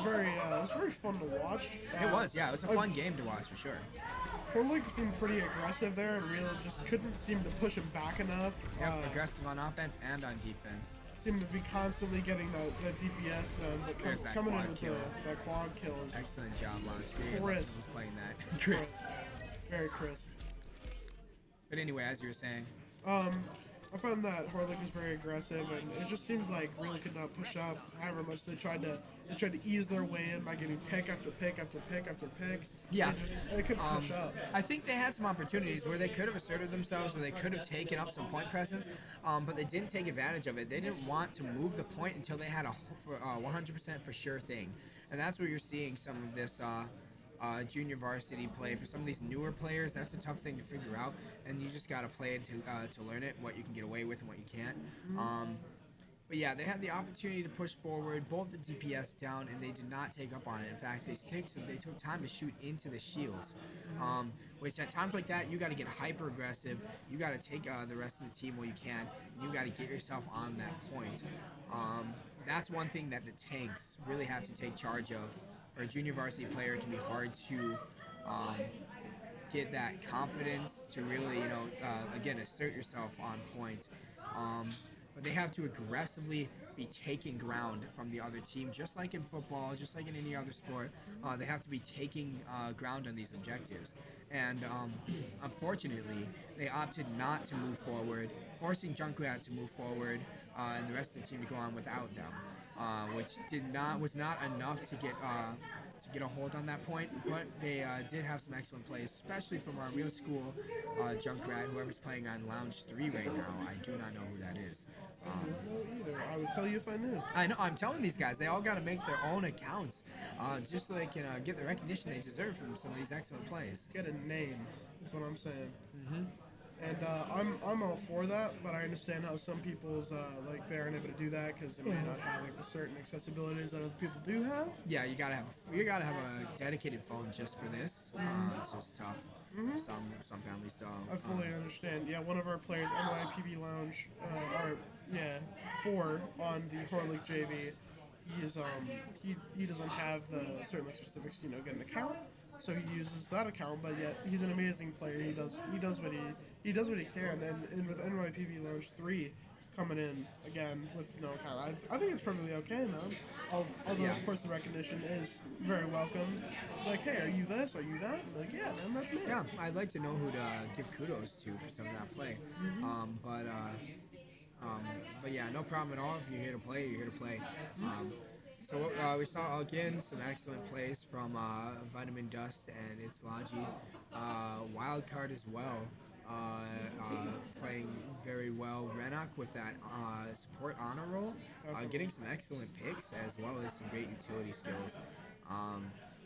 very fun to watch. It was, yeah. It was a fun game to watch for sure. Horlick seemed pretty aggressive there, and Real just couldn't seem to push him back enough. Yep, aggressive on offense and on defense. Seemed to be constantly getting the DPS done, but coming in with that quad kill. Excellent job, Lance. Crisp. Was playing that. Crisp. Very crisp. But anyway, as you were saying. I found that Horlick was very aggressive, and it just seems like Real could not push up however much they tried to ease their way in by getting pick after pick after pick after pick. Yeah. They couldn't push up. I think they had some opportunities where they could have asserted themselves, where they could have taken up some point presence, but they didn't take advantage of it. They didn't want to move the point until they had a 100% for sure thing. And that's where you're seeing some of this junior varsity play. For some of these newer players, that's a tough thing to figure out, and you just got to play it to learn it, what you can get away with and what you can't. But yeah, they had the opportunity to push forward, both the DPS down, and they did not take up on it. In fact, they took time to shoot into the shields, which at times like that, you got to get hyper aggressive. You got to take the rest of the team while you can, and you got to get yourself on that point. That's one thing that the tanks really have to take charge of. For a junior varsity player, it can be hard to get that confidence to really, again, assert yourself on point. But they have to aggressively be taking ground from the other team, just like in football, just like in any other sport. They have to be taking ground on these objectives. And unfortunately, they opted not to move forward, forcing Junkrat to move forward and the rest of the team to go on without them, which was not enough to get a hold on that point. But they did have some excellent plays, especially from our real school Junkrat, whoever's playing on Lounge 3 right now. I do not know who that is. I don't know either. I would tell you if I knew. I know. I'm telling these guys, they all got to make their own accounts, just so they can get the recognition they deserve from some of these excellent plays. Get a name. That's what I'm saying. Mm-hmm. And I'm all for that, but I understand how some people's like they aren't able to do that because they may not have like the certain accessibilities that other people do have. Yeah, you gotta have a dedicated phone just for this. It's just tough. Some families don't. I fully understand. Yeah, one of our players, NYPB Lounge, or 4 on the Horror League JV. He is he doesn't have the certain like specifics, get an account. So he uses that account, but yet he's an amazing player. He does what he can, and with NYPB Lounge 3 coming in again with no account, I think it's perfectly okay, man. Although of course the recognition is very welcome. Like, hey, are you this? Are you that? I'm like, yeah, man, that's me. Yeah, I'd like to know who to give kudos to for some of that play. But yeah, no problem at all. If you're here to play, you're here to play. So we saw again some excellent plays from Vitamin Dust and It's Logi. Wildcard as well, playing very well. Renok with that support honor roll, getting some excellent picks as well as some great utility skills.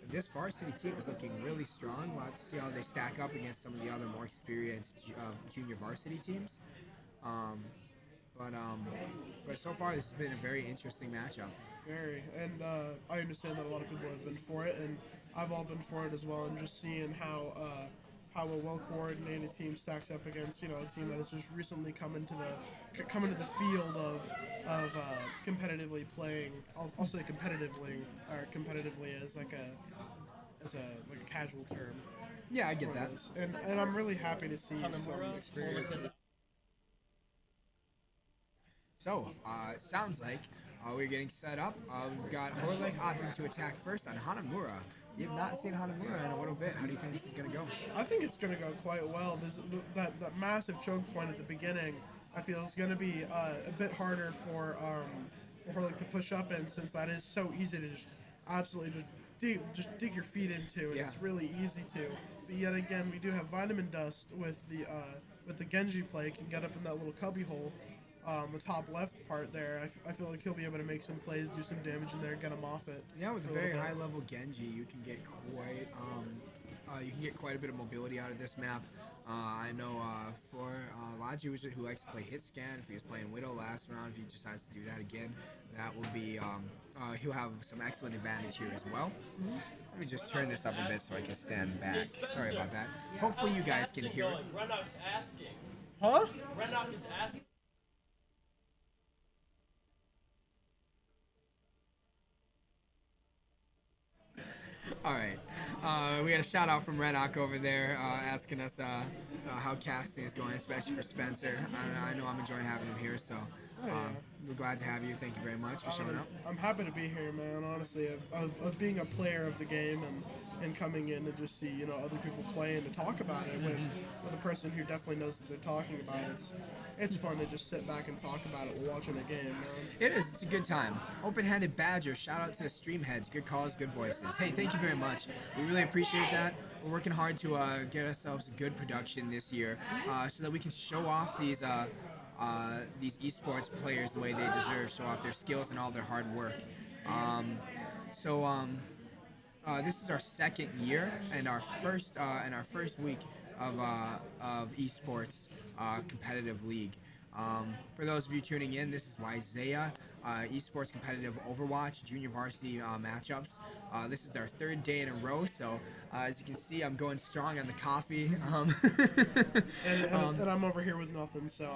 This varsity team is looking really strong. We'll have to see how they stack up against some of the other more experienced junior varsity teams. But so far this has been a very interesting matchup. Very, and I understand that a lot of people have been for it, and I've all been for it as well. And just seeing how a well-coordinated team stacks up against a team that has just recently come into the field of competitively playing. I'll say competitively as like a casual term. Yeah, I get that. And I'm really happy to see some experience. So, sounds like we're getting set up. We've got Horlick opting to attack first on Hanamura. You've not seen Hanamura in a little bit. How do you think this is going to go? I think it's going to go quite well. There's that massive choke point at the beginning. I feel it's going to be a bit harder for Horlick to push up in, since that is so easy to just absolutely just dig your feet into, and it's really easy to. But yet again, we do have Vitamin Dust with the Genji play, can get up in that little cubby hole. The top left part there, I feel like he'll be able to make some plays, do some damage in there, get him off it. Yeah, with a very high level Genji, you can get quite a bit of mobility out of this map. I know for Logi Wizard, who likes to play hit scan, if he was playing Widow last round, if he decides to do that again, that will be he'll have some excellent advantage here as well. Let me just turn this up a bit so I can stand back. Sorry about that. Hopefully you guys can hear it. Renok's asking. Huh? Renok is asking. All right. We got a shout out from Renok over there asking us how casting is going, especially for Spencer. I know I'm enjoying having him here, so we're glad to have you. Thank you very much for showing up. I'm happy to be here, man, honestly, of being a player of the game and coming in to just see, other people play and to talk about it with a person who definitely knows what they're talking about. It's fun to just sit back and talk about it while watching a game, man. It is. It's a good time. Open-handed Badger, shout out to the stream heads. Good calls, good voices. Hey, thank you very much. We really appreciate that. We're working hard to get ourselves a good production this year so that we can show off these esports players the way they deserve, show off their skills and all their hard work. This is our second year and our first week of esports competitive league. For those of you tuning in, this is Isaiah, esports competitive Overwatch junior varsity matchups. This is our third day in a row, so as you can see, I'm going strong on the coffee. And I'm over here with nothing, so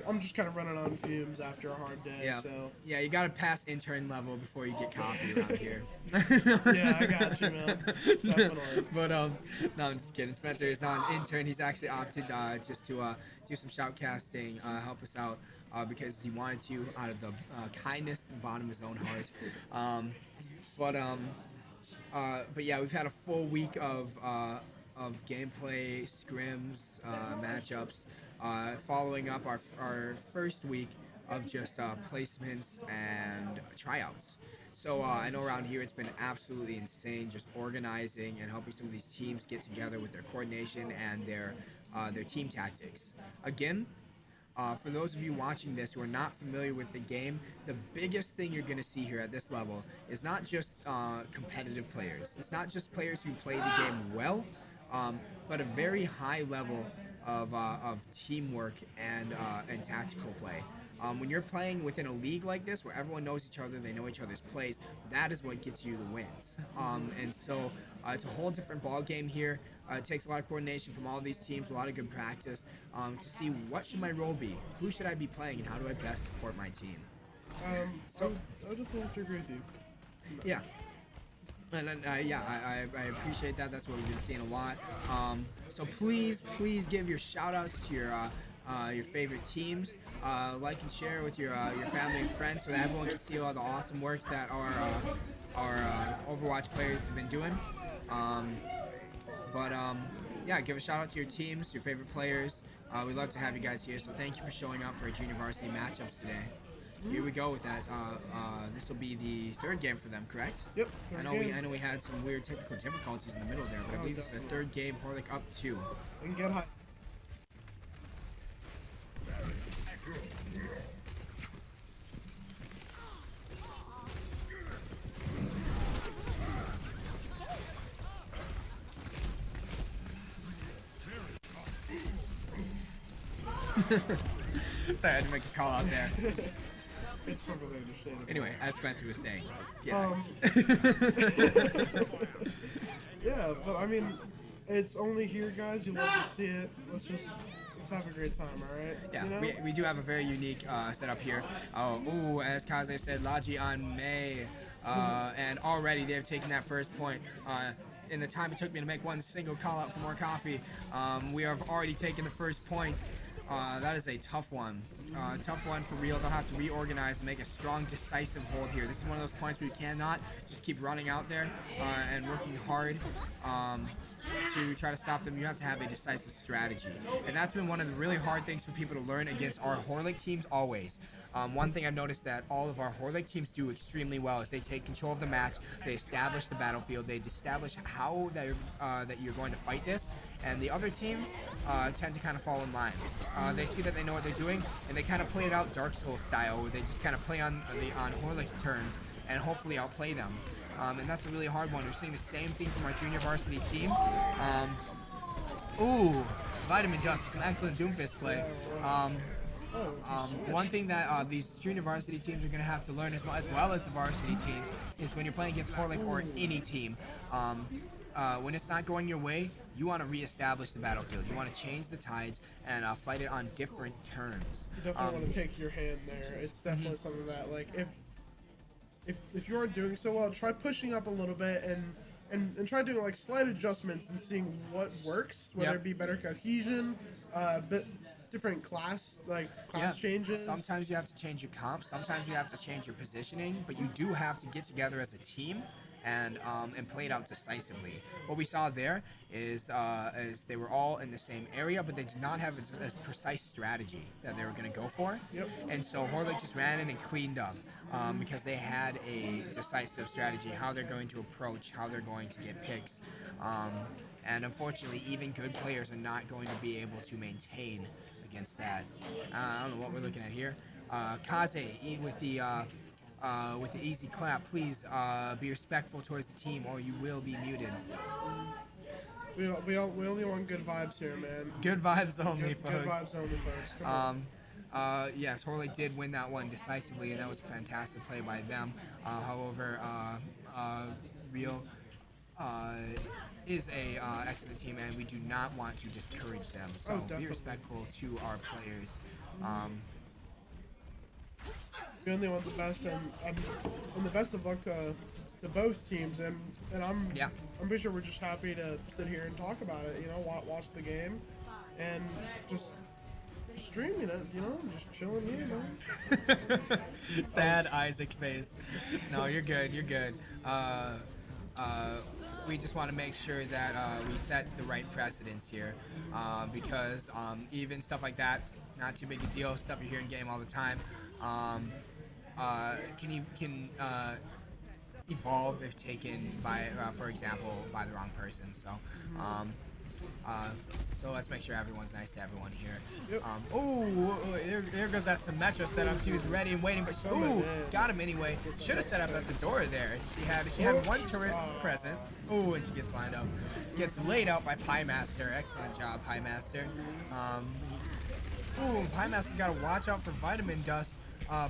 I'm just kind of running on fumes after a hard day. Yeah, so. Yeah, you gotta pass intern level before you get coffee around here. Yeah, I got you, man. Definitely. But no, I'm just kidding. Spencer is not an intern. He's actually opted just to do some shoutcasting, help us out because he wanted to out of the kindness at the bottom of his own heart. But yeah, we've had a full week of gameplay, scrims, matchups, following up our first week of just placements and tryouts. So I know around here it's been absolutely insane, just organizing and helping some of these teams get together with their coordination and their team tactics. Again, for those of you watching this who are not familiar with the game, the biggest thing you're going to see here at this level is not just competitive players. It's not just players who play the game well, but a very high level of teamwork and tactical play. When you're playing within a league like this where everyone knows each other, they know each other's plays, that is what gets you the wins. And so it's a whole different ball game here. It takes a lot of coordination from all these teams, a lot of good practice to see what should my role be, who should I be playing, and how do I best support my team. So I would definitely have to agree with you. Yeah. And I appreciate that. That's what we've been seeing a lot. So please give your shout outs to your favorite teams. Like and share with your family and friends so that everyone can see all the awesome work that our Overwatch players have been doing. Yeah, give a shout out to your teams, your favorite players. We'd love to have you guys here. So thank you for showing up for our junior varsity matchups today. Here we go with that. This will be the third game for them, correct? Yep. I know we had some weird technical difficulties in the middle there, but I believe this is the third game. Horlick up 2. We can get high. Sorry, I had to make a call out there. It's totally understandable. Anyway, as Spencer was saying, Yeah, but I mean, it's only here, guys. You love to see it. Let's have a great time, all right? Yeah, you know? we do have a very unique setup here. As Kaze said, Laji on May, and already they've taken that first point. In the time it took me to make one single call out for more coffee, we have already taken the first points. That is a tough one. Tough one for real. They'll have to reorganize and make a strong, decisive hold here. This is one of those points where you cannot just keep running out there and working hard to try to stop them. You have to have a decisive strategy. And that's been one of the really hard things for people to learn against our Horlick teams always. One thing I've noticed that all of our Horlick teams do extremely well is they take control of the match, they establish the battlefield, they establish how that you're going to fight this, and the other teams tend to kind of fall in line. They see that they know what they're doing, and they kind of play it out Dark Souls style, where they just kind of play on Horlick's terms and hopefully outplay them. And that's a really hard one. We're seeing the same thing from our junior varsity team. Vitamin Justice, an excellent Doomfist play. One thing that these junior varsity teams are going to have to learn as well as the varsity teams is when you're playing against Horlick or any team, when it's not going your way, you want to reestablish the battlefield. You want to change the tides and fight it on different terms. You definitely want to take your hand there. It's definitely something that, like, if you aren't doing so well, try pushing up a little bit and try doing like slight adjustments and seeing what works, whether it be better cohesion, but different class changes. Sometimes you have to change your comp. Sometimes you have to change your positioning, but you do have to get together as a team and play it out decisively. What we saw there is they were all in the same area, but they did not have a precise strategy that they were going to go for. Yep. And so Horlick just ran in and cleaned up because they had a decisive strategy, how they're going to approach, how they're going to get picks. And unfortunately, even good players are not going to be able to maintain against that. I don't know what we're looking at here. Kaze with the easy clap. Please be respectful towards the team, or you will be muted. We only want good vibes here, man. Good vibes only, folks. Good vibes only, folks. Come on. Yes, Horlick did win that one decisively, and that was a fantastic play by them. However, Real is a excellent team, and we do not want to discourage them. So be respectful to our players. We only want the best, and the best of luck to both teams. And I'm pretty sure we're just happy to sit here and talk about it. You know, watch the game, and just Streaming it, just chilling here, man. Sad Isaac face. No, you're good. You're good. We just want to make sure that we set the right precedence here, because even stuff like that, not too big a deal. Stuff you hear in game all the time, can evolve if taken by, for example, by the wrong person. So. So let's make sure everyone's nice to everyone here. Yep. There goes that Symmetra setup. She was ready and waiting, but got him anyway. Should have set up at the door there. She had one turret present. Ooh, and she gets lined up. Gets laid out by Pie Master. Excellent job, Pie Master. Pie Master's got to watch out for Vitamin Dust,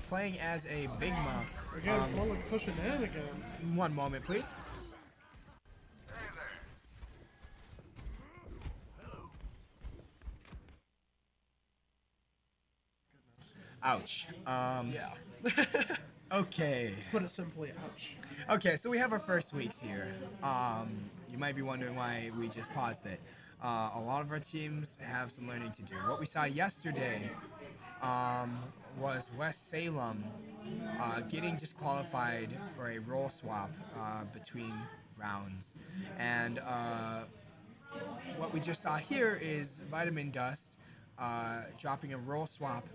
playing as a Bigma. Again, Mullet pushing in again. One moment, please. Ouch. Yeah. Okay. Let's put it simply, ouch. Okay, so we have our first weeks here. You might be wondering why we just paused it. A lot of our teams have some learning to do. What we saw yesterday was West Salem getting disqualified for a role swap between rounds. And what we just saw here is Vitamin Dust dropping a role swap.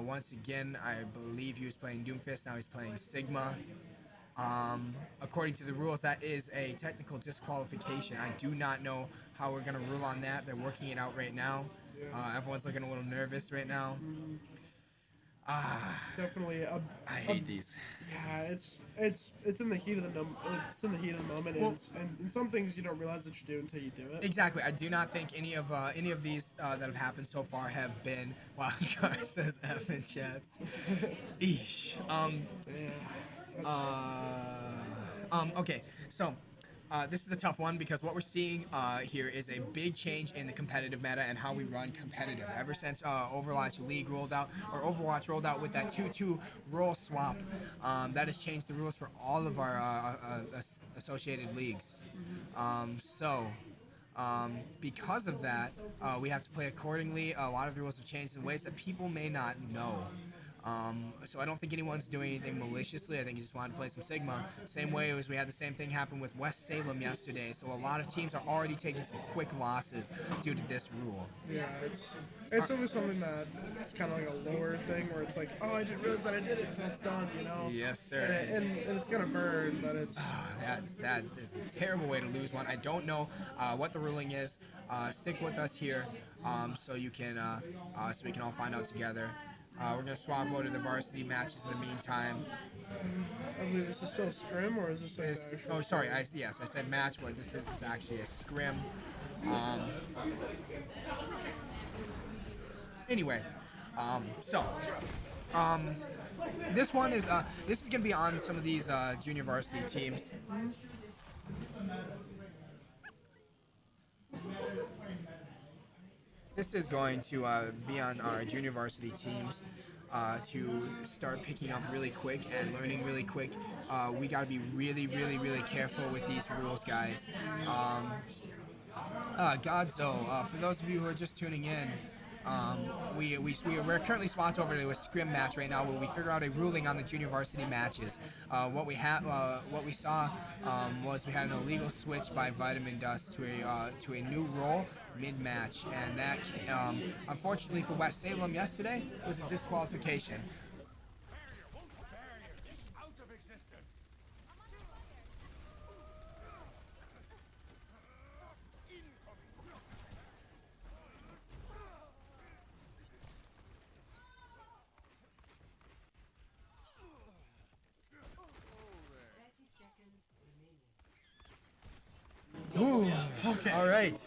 Once again, I believe he was playing Doomfist, now he's playing Sigma. According to the rules, that is a technical disqualification. I do not know how we're going to rule on that. They're working it out right now. Everyone's looking a little nervous right now. Definitely. I hate these. Yeah, it's in the heat of the moment, Well, and some things you don't realize that you do until you do it. Exactly. I do not think any of these that have happened so far have been. Wow, Gar says F in chats. Eesh. Okay, so this is a tough one because what we're seeing here is a big change in the competitive meta and how we run competitive. Ever since Overwatch League rolled out, or Overwatch rolled out with that 2-2 role swap, that has changed the rules for all of our associated leagues. Because of that, we have to play accordingly. A lot of the rules have changed in ways that people may not know. So I don't think anyone's doing anything maliciously. I think you just wanted to play some Sigma. Same way as we had the same thing happen with West Salem yesterday. So a lot of teams are already taking some quick losses due to this rule. Yeah, it's always something that it's kind of like a lower thing where it's like, oh, I didn't realize that I did it until it's done, Yes, sir. And it's gonna burn, but it's. That is a terrible way to lose one. I don't know what the ruling is. Stick with us here, so you can so we can all find out together. We're gonna swap over to the varsity matches in the meantime. I believe this is still a scrim, or is this like the actual... Oh, sorry. Yes, I said match, but this is actually a scrim. Anyway, this one is this is gonna be on some of these junior varsity teams. This is going to be on our junior varsity teams to start picking up really quick and learning really quick. We got to be really, really, really careful with these rules, guys. Godzo, for those of you who are just tuning in, we're currently swapped over to a scrim match right now where we figure out a ruling on the junior varsity matches. What we saw was we had an illegal switch by Vitamin Dust to a new role mid-match, and that unfortunately for West Salem yesterday was a disqualification. Ooh, okay. All right.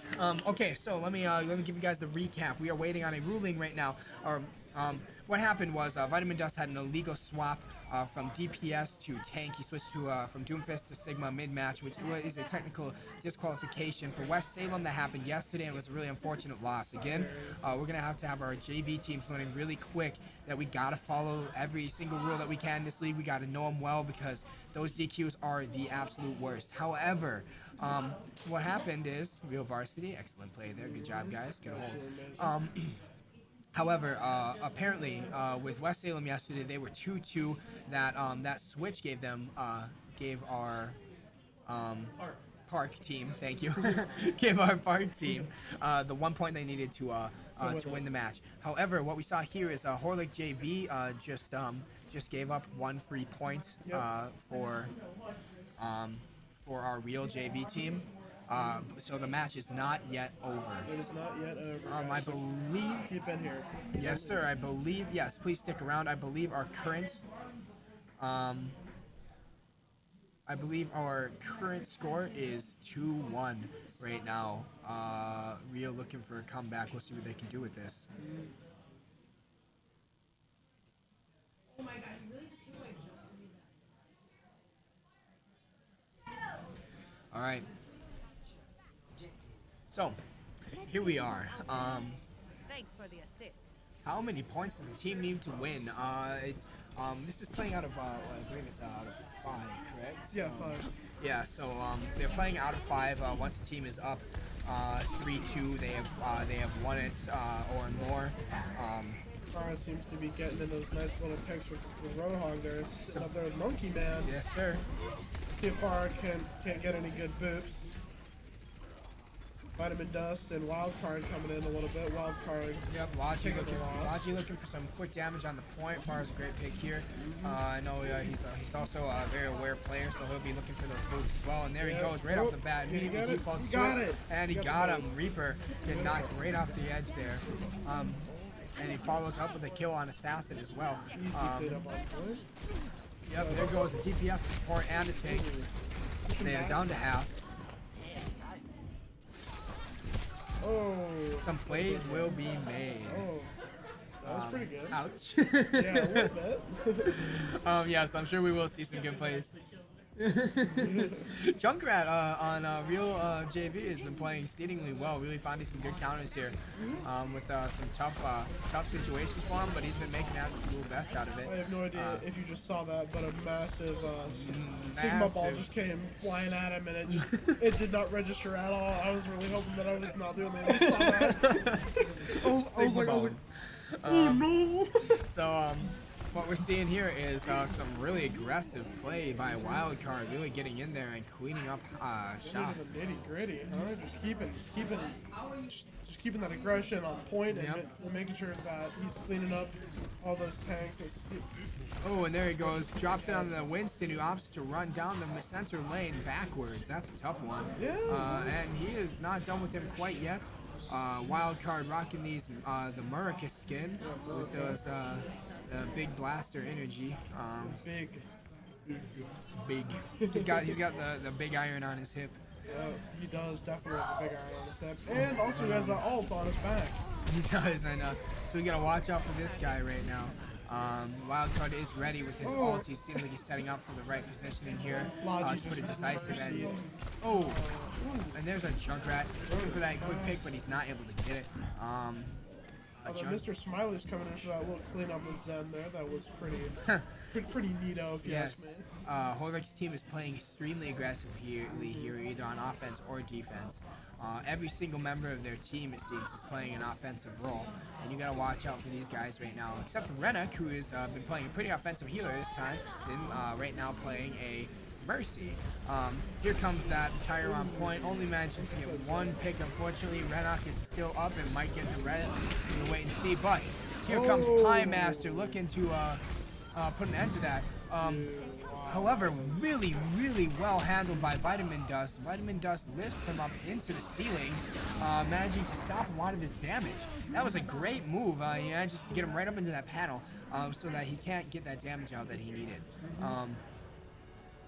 Okay, so let me give you guys the recap. We are waiting on a ruling right now. What happened was Vitamin Dust had an illegal swap from DPS to tank. He switched to from Doomfist to Sigma mid-match, which is a technical disqualification for West Salem that happened yesterday, and it was a really unfortunate loss. Again, we're gonna have to have our JV teams learning really quick that we gotta follow every single rule that we can in this league. We gotta know them well because those DQs are the absolute worst. However, what happened is real varsity, excellent play there, good job guys, good hold. However, apparently with West Salem yesterday, they were 2-2. That switch gave them gave our Park team, thank you, gave our Park team the 1 point they needed to win the match. However, what we saw here is Horlick JV just gave up 1 free point for our real JV team. So the match is not yet over. It is not yet over. I So believe. keep in here. Yes, sir. I believe. Yes, please stick around. I believe our current score is 2-1 right now. Real looking for a comeback. We'll see what they can do with this. All right. So, here we are. Thanks for the assist. How many points does the team need to win? This is playing out of, I believe it's out of 5, correct? Yeah, 5. Yeah, so they're playing out of 5. Once a team is up 3-2, they have won it or more. Farah seems to be getting in those nice little picks with Roadhog there. Sitting up there with Monkey Man. Yes, sir. See if Farah can't get any good boops. Vitamin Dust and Wildcard coming in a little bit. Wildcard. Yep, Logi looking for some quick damage on the point. Farah's a great pick here. I know he's also a very aware player, so he'll be looking for those boosts as well. And there he goes, right off the bat. Immediately defaults to it. And he got him. Reaper get knocked right off the edge there. And he follows up with a kill on Assassin as well. Easy clean up on point. Yep, there goes the TPS support and a tank. They are down to half. Oh. Some plays will be made. Oh. That was pretty good. Ouch. Yeah, a little bit. Yes, I'm sure we will see some good plays. Junkrat on Real JV has been playing exceedingly well, really finding some good counters here with some tough situations for him, but he's been making absolute best out of it. I have no idea if you just saw that, but a massive Sigma ball just came flying at him, and it did not register at all. I was really hoping that I was not the only one who saw that. I was like, oh no! So what we're seeing here is some really aggressive play by Wildcard, really getting in there and cleaning up shop. The nitty gritty, huh? Just keeping that aggression on point and making sure that he's cleaning up all those tanks. Oh, and there he goes, drops it on the Winston, who opts to run down the center lane backwards. That's a tough one. Yeah. And he is not done with him quite yet. Wildcard rocking these the Muricus skin with those big blaster energy. Big. He's got the big iron on his hip. Yeah, he does definitely have a big iron on his hip, and also he has an ult on his back. He does, I know. So we gotta watch out for this guy right now. Wildcard is ready with his ult. He seems like he's setting up for the right positioning here to put a decisive end. Oh, and there's a Junkrat looking for that quick pick, but he's not able to get it. Mr. Smiley's coming in for that little cleanup with Zen there. That was pretty neato, if you ask me. Horlick's team is playing extremely aggressively here, either on offense or defense. Every single member of their team, it seems, is playing an offensive role, and you gotta watch out for these guys right now. Except Rennek, who has been playing a pretty offensive healer this time, and right now playing a Mercy. Here comes that tire on point. Only managing to get one pick. Unfortunately, Renok is still up and might get the res. We'll wait and see. But here comes Pie Master looking to put an end to that. However, really well handled by Vitamin Dust. Vitamin Dust lifts him up into the ceiling, managing to stop a lot of his damage. That was a great move. He manages to get him right up into that panel so that he can't get that damage out that he needed.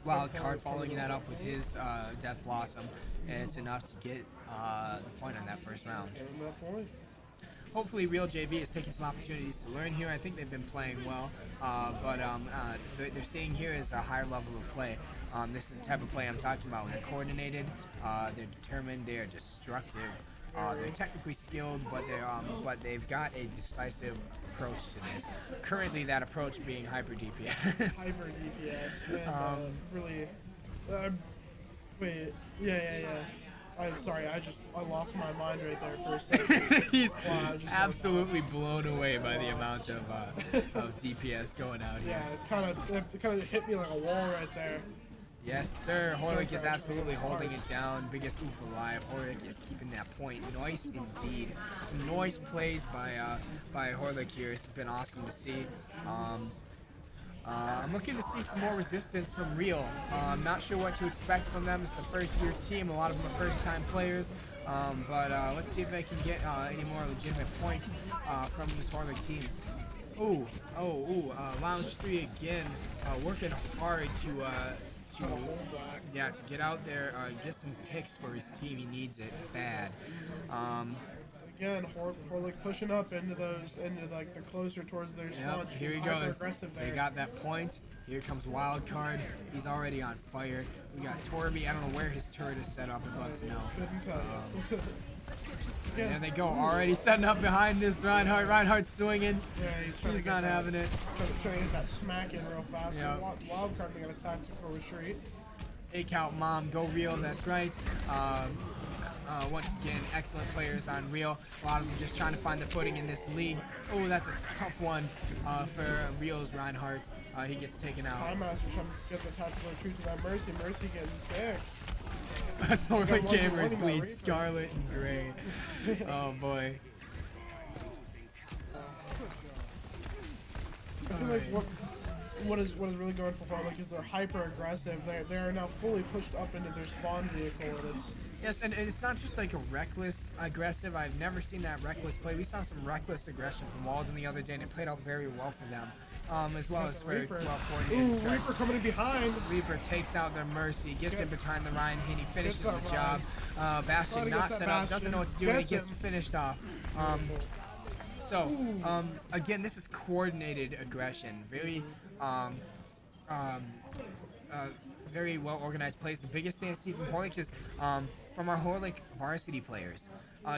Wildcard following that up with his Death Blossom, and it's enough to get the point on that first round. Hopefully Real JV is taking some opportunities to learn here. I think they've been playing well, but they're seeing here is a higher level of play. This is the type of play I'm talking about. They're coordinated, they're determined, they are destructive. They're technically skilled, but they've got a decisive approach to this. Currently, that approach being hyper DPS. Hyper DPS. And, really. Wait. Yeah. I'm sorry, I lost my mind right there for a second. He's Wow, just absolutely blown away by the amount of DPS going out Yeah, here. it kind of hit me like a wall right there. Yes, sir. Horlick is absolutely holding it down. Biggest oof alive. Horlick is keeping that point. Nice indeed. Some nice plays by Horlick here. This has been awesome to see. I'm looking to see some more resistance from Real. I'm not sure what to expect from them. It's a first-year team. A lot of them are first-time players. But let's see if they can get any more legitimate points from this Horlick team. Lounge 3 again, working hard to get out there, get some picks for his team. He needs it bad. Again, Horlick pushing up into like the closer towards their spawn. Yep, here he goes. They got that point. Here comes Wild Card. He's already on fire. We got Torby. I don't know where his turret is set up. I'd love to know. Couldn't tell you. There they go. Already setting up behind this Reinhardt. Reinhardt's swinging. Yeah, he's not having it. Trying to get that smack in real fast. Yep. Wild Card being a tactical retreat. 8-count mom, go Real. That's right. Once again, excellent players on Real. A lot of them just trying to find their footing in this league. Oh, that's a tough one for Real's Reinhardt. He gets taken out. Time Master trying to get the tactical retreat to that Mercy. Mercy getting picked. So the gamers bleed scarlet and gray. Oh boy. I feel like what is really going for Horlick is they're hyper aggressive. They are now fully pushed up into their spawn vehicle, and it's yes, and it's not just like a reckless aggressive. I've never seen that reckless play. We saw some reckless aggression from Walden the other day, and it played out very well for them. As well as for Reaper. 12-40. Ooh, Reaper coming in behind. Reaper takes out their Mercy, gets in behind the Ryan Hinney, finishes the job. Bastion not set up, doesn't know what to do, and he gets finished off. Again, this is coordinated aggression. Very well organized plays. The biggest thing I see from Horlick is from our Horlick varsity players.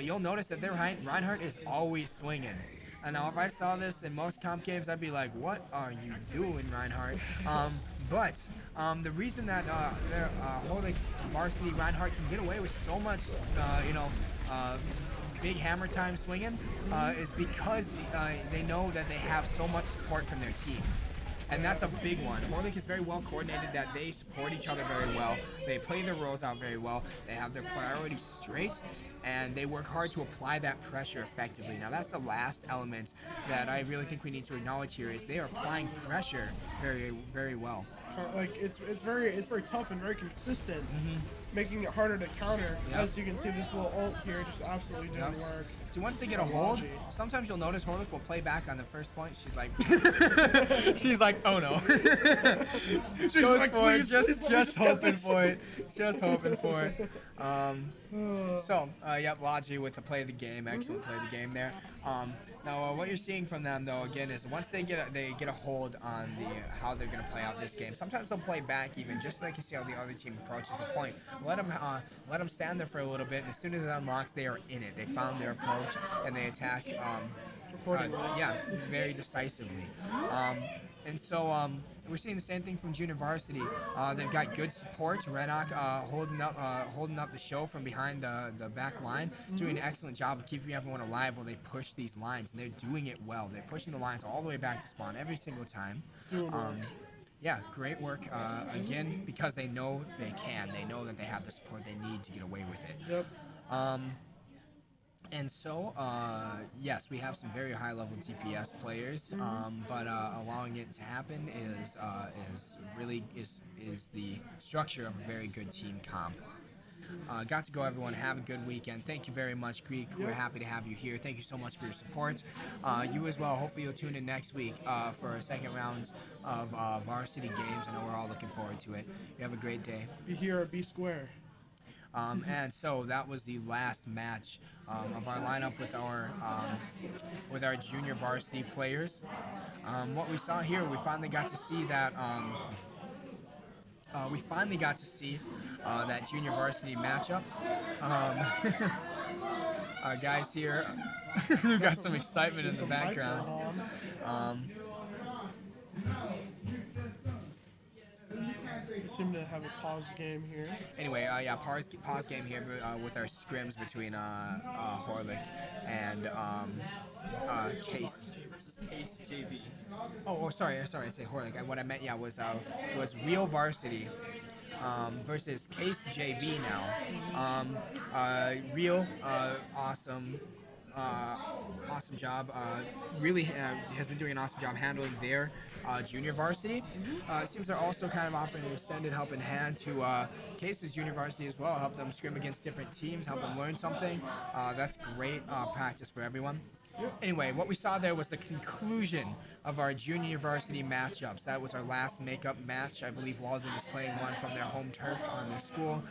You'll notice that their Reinhardt is always swinging. And now if I saw this in most comp games, I'd be like, what are you doing, Reinhardt? But the reason that Horlick's varsity Reinhardt can get away with so much, big hammer time swinging is because they know that they have so much support from their team. And that's a big one. Horlick is very well coordinated, that they support each other very well. They play their roles out very well. They have their priorities straight, and they work hard to apply that pressure effectively. Now that's the last element that I really think we need to acknowledge here, is they are applying pressure very, very well. Like it's very tough and very consistent, making it harder to counter. Yep. As you can see, this little ult here just absolutely didn't work. See, once they get a hold, sometimes you'll notice Horlick will play back on the first point. She's like, she's like, oh no. She's Goes like, for it, please, just let me hoping get for it, just hoping for it. Logi with the play of the game, excellent play of the game there. Now, what you're seeing from them, though, again, is once they get a hold on how they're going to play out this game. Sometimes they'll play back, even just so they can see how the other team approaches the point. Let them stand there for a little bit, and as soon as it unlocks, they are in it. They found their approach, and they attack. Very decisively. We're seeing the same thing from junior varsity. They've got good support. Renok holding up the show from behind the back line, doing an excellent job of keeping everyone alive while they push these lines, and they're doing it well. They're pushing the lines all the way back to spawn every single time. Great work. Again, because they know they can. They know that they have the support they need to get away with it. Yep. Yes, we have some very high-level DPS players, but allowing it to happen is the structure of a very good team comp. Got to go, everyone. Have a good weekend. Thank you very much, Greek. We're happy to have you here. Thank you so much for your support. You as well. Hopefully you'll tune in next week for a second round of varsity games. I know we're all looking forward to it. You have a great day. Be here or be square. And so that was the last match of our lineup with our junior varsity players. What we saw here, we finally got to see that that junior varsity matchup. Guys here, we got some excitement in the background. We seem to have a paused game here. Anyway, yeah, pause game here with our scrims between Horlick and Case. Case JV. Oh, sorry, I say Horlick. What I meant, yeah, was Real Varsity versus Case JV now. Real, awesome. Awesome job. Really has been doing an awesome job handling their junior varsity. It seems they're also kind of offering an extended helping hand to Case's junior varsity as well. Help them scrim against different teams, help them learn something. That's great practice for everyone. Anyway, what we saw there was the conclusion of our junior varsity matchups. That was our last makeup match. I believe Walden is playing one from their home turf on their school.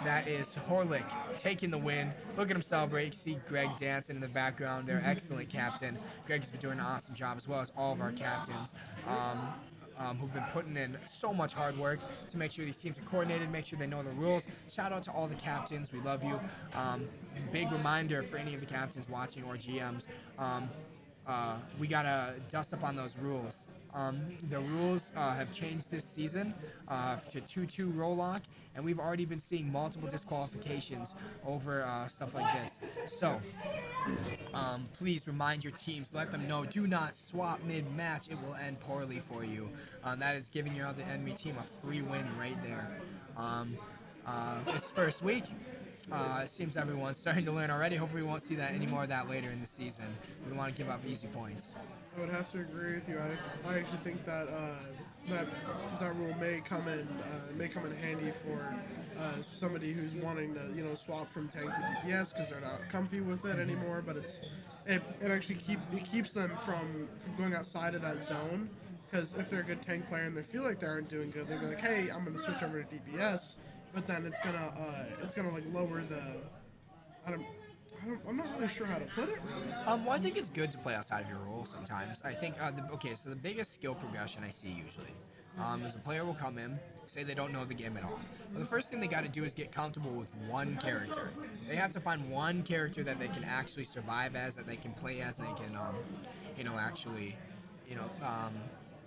That is Horlick taking the win. Look at him celebrate. See Greg dancing in the background. Their excellent captain. Greg has been doing an awesome job, as well as all of our captains. Who've been putting in so much hard work to make sure these teams are coordinated, make sure they know the rules. Shout out to all the captains. We love you. Big reminder for any of the captains watching or GMs, we got to dust up on those rules. The rules have changed this season to 2-2 roll lock, and we've already been seeing multiple disqualifications over stuff like this. So, please remind your teams, let them know, do not swap mid-match. It will end poorly for you. That is giving your other enemy team a free win right there. It's first week. It seems everyone's starting to learn already. Hopefully we won't see that any more of that later in the season. We don't want to give up easy points. I would have to agree with you. I actually think that that rule may come in handy for somebody who's wanting to swap from tank to DPS because they're not comfy with it anymore. But it actually keeps them from going outside of that zone, because if they're a good tank player and they feel like they aren't doing good, they'll be like, hey, I'm gonna switch over to DPS. But then it's gonna like lower the I'm not really sure how to put it. Well, I think it's good to play outside of your role sometimes. I think, so the biggest skill progression I see usually is a player will come in, say they don't know the game at all. Well, the first thing they got to do is get comfortable with one character. They have to find one character that they can actually survive as, that they can play as, and they can,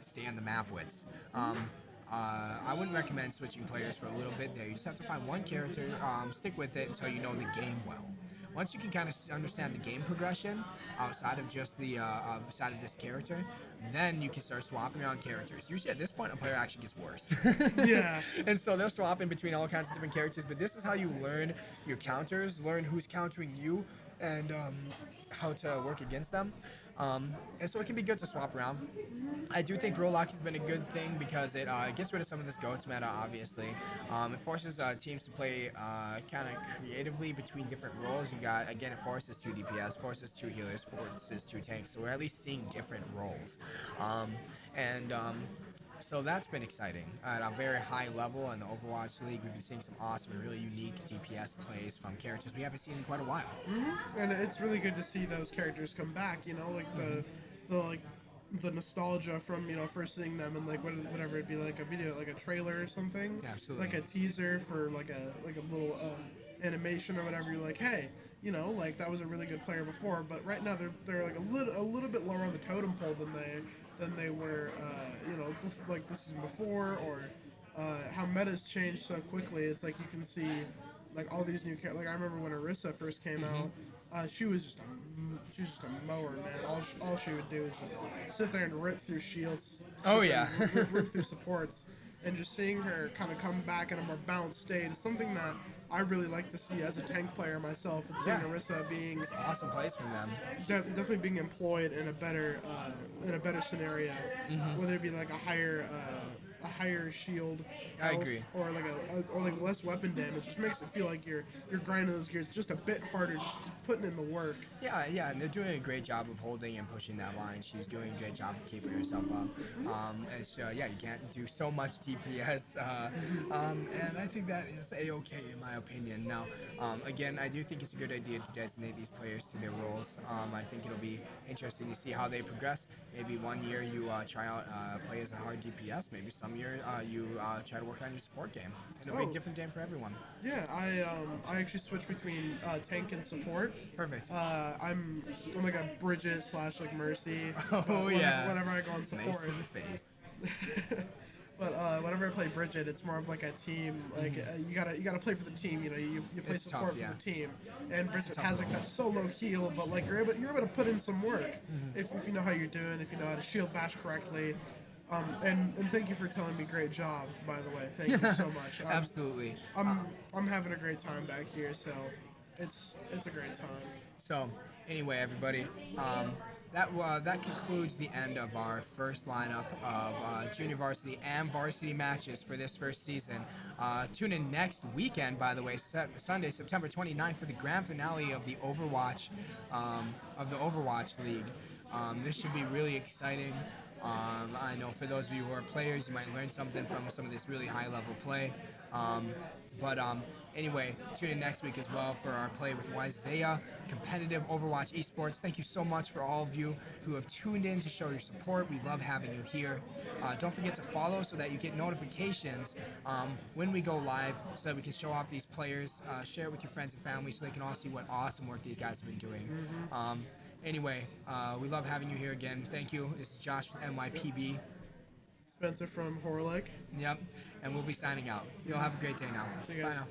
stay on the map with. I wouldn't recommend switching players for a little bit there. You just have to find one character, stick with it until you know the game well. Once you can kind of understand the game progression outside of just the outside of this character, then you can start swapping around characters. Usually at this point, a player actually gets worse. Yeah. And so they're swapping between all kinds of different characters, but this is how you learn your counters, learn who's countering you, and how to work against them. And so it can be good to swap around. I do think roll lock has been a good thing because it gets rid of some of this GOATS meta, obviously. It forces teams to play kind of creatively between different roles. It forces 2 DPS, forces 2 healers, forces 2 tanks. So we're at least seeing different roles. So that's been exciting. At a very high level in the Overwatch League, we've been seeing some awesome and really unique DPS plays from characters we haven't seen in quite a while. Mm-hmm. And it's really good to see those characters come back, the nostalgia from, first seeing them and whatever it'd be, like a video, like a trailer or something. Yeah, absolutely. Like a teaser for like a little animation or whatever. You're like, hey, that was a really good player before, but right now they're like a little bit lower on the totem pole than they were, like the season before, or how metas changed so quickly. It's like you can see like all these new characters. Like I remember when Orisa first came out, she was just a mower, man. All she would do is just sit there and rip through shields. Oh yeah, rip through supports. And just seeing her kind of come back in a more balanced state is something that I really like to see as a tank player myself. And seeing Orisa being it's an awesome place for them. Definitely being employed in a better scenario, whether it be like a higher shield. I agree. Or like less weapon damage. Just makes it feel like you're grinding those gears just a bit harder, just putting in the work. Yeah, and they're doing a great job of holding and pushing that line. She's doing a great job of keeping herself up. You can't do so much DPS, and I think that is a-okay in my opinion. Now, again, I do think it's a good idea to designate these players to their roles. I think it'll be interesting to see how they progress. Maybe one year you try out play as a hard DPS. Maybe some year you try to work on your support game. It'll be a different game for everyone. Yeah, I actually switch between tank and support. Perfect. I'm like a Bridget / like Mercy. Oh yeah. Whenever I go on support. Nice in the face. But whenever I play Bridget, it's more of like a team. Like you gotta play for the team. You know, you play It's support tough, for yeah. the team. And Bridget tough has like that solo heal, but like you're able to put in some work if you know how you're doing, if you know how to shield bash correctly. And thank you for telling me great job, by the way. Thank you so much. Absolutely. I'm having a great time back here, so it's a great time. So, anyway, everybody, that concludes the end of our first lineup of junior varsity and varsity matches for this first season. Tune in next weekend, by the way, Sunday, September 29th, for the grand finale of the Overwatch League. This should be really exciting. I know for those of you who are players, you might learn something from some of this really high-level play. But anyway, tune in next week as well for our play with Wysea, competitive Overwatch Esports. Thank you so much for all of you who have tuned in to show your support. We love having you here. Don't forget to follow so that you get notifications when we go live, so that we can show off these players, share it with your friends and family so they can all see what awesome work these guys have been doing. Anyway, we love having you here again. Thank you. This is Josh with NYPB. Spencer from Horlick. Yep, and we'll be signing out. You'll have a great day now. See you Bye guys. now.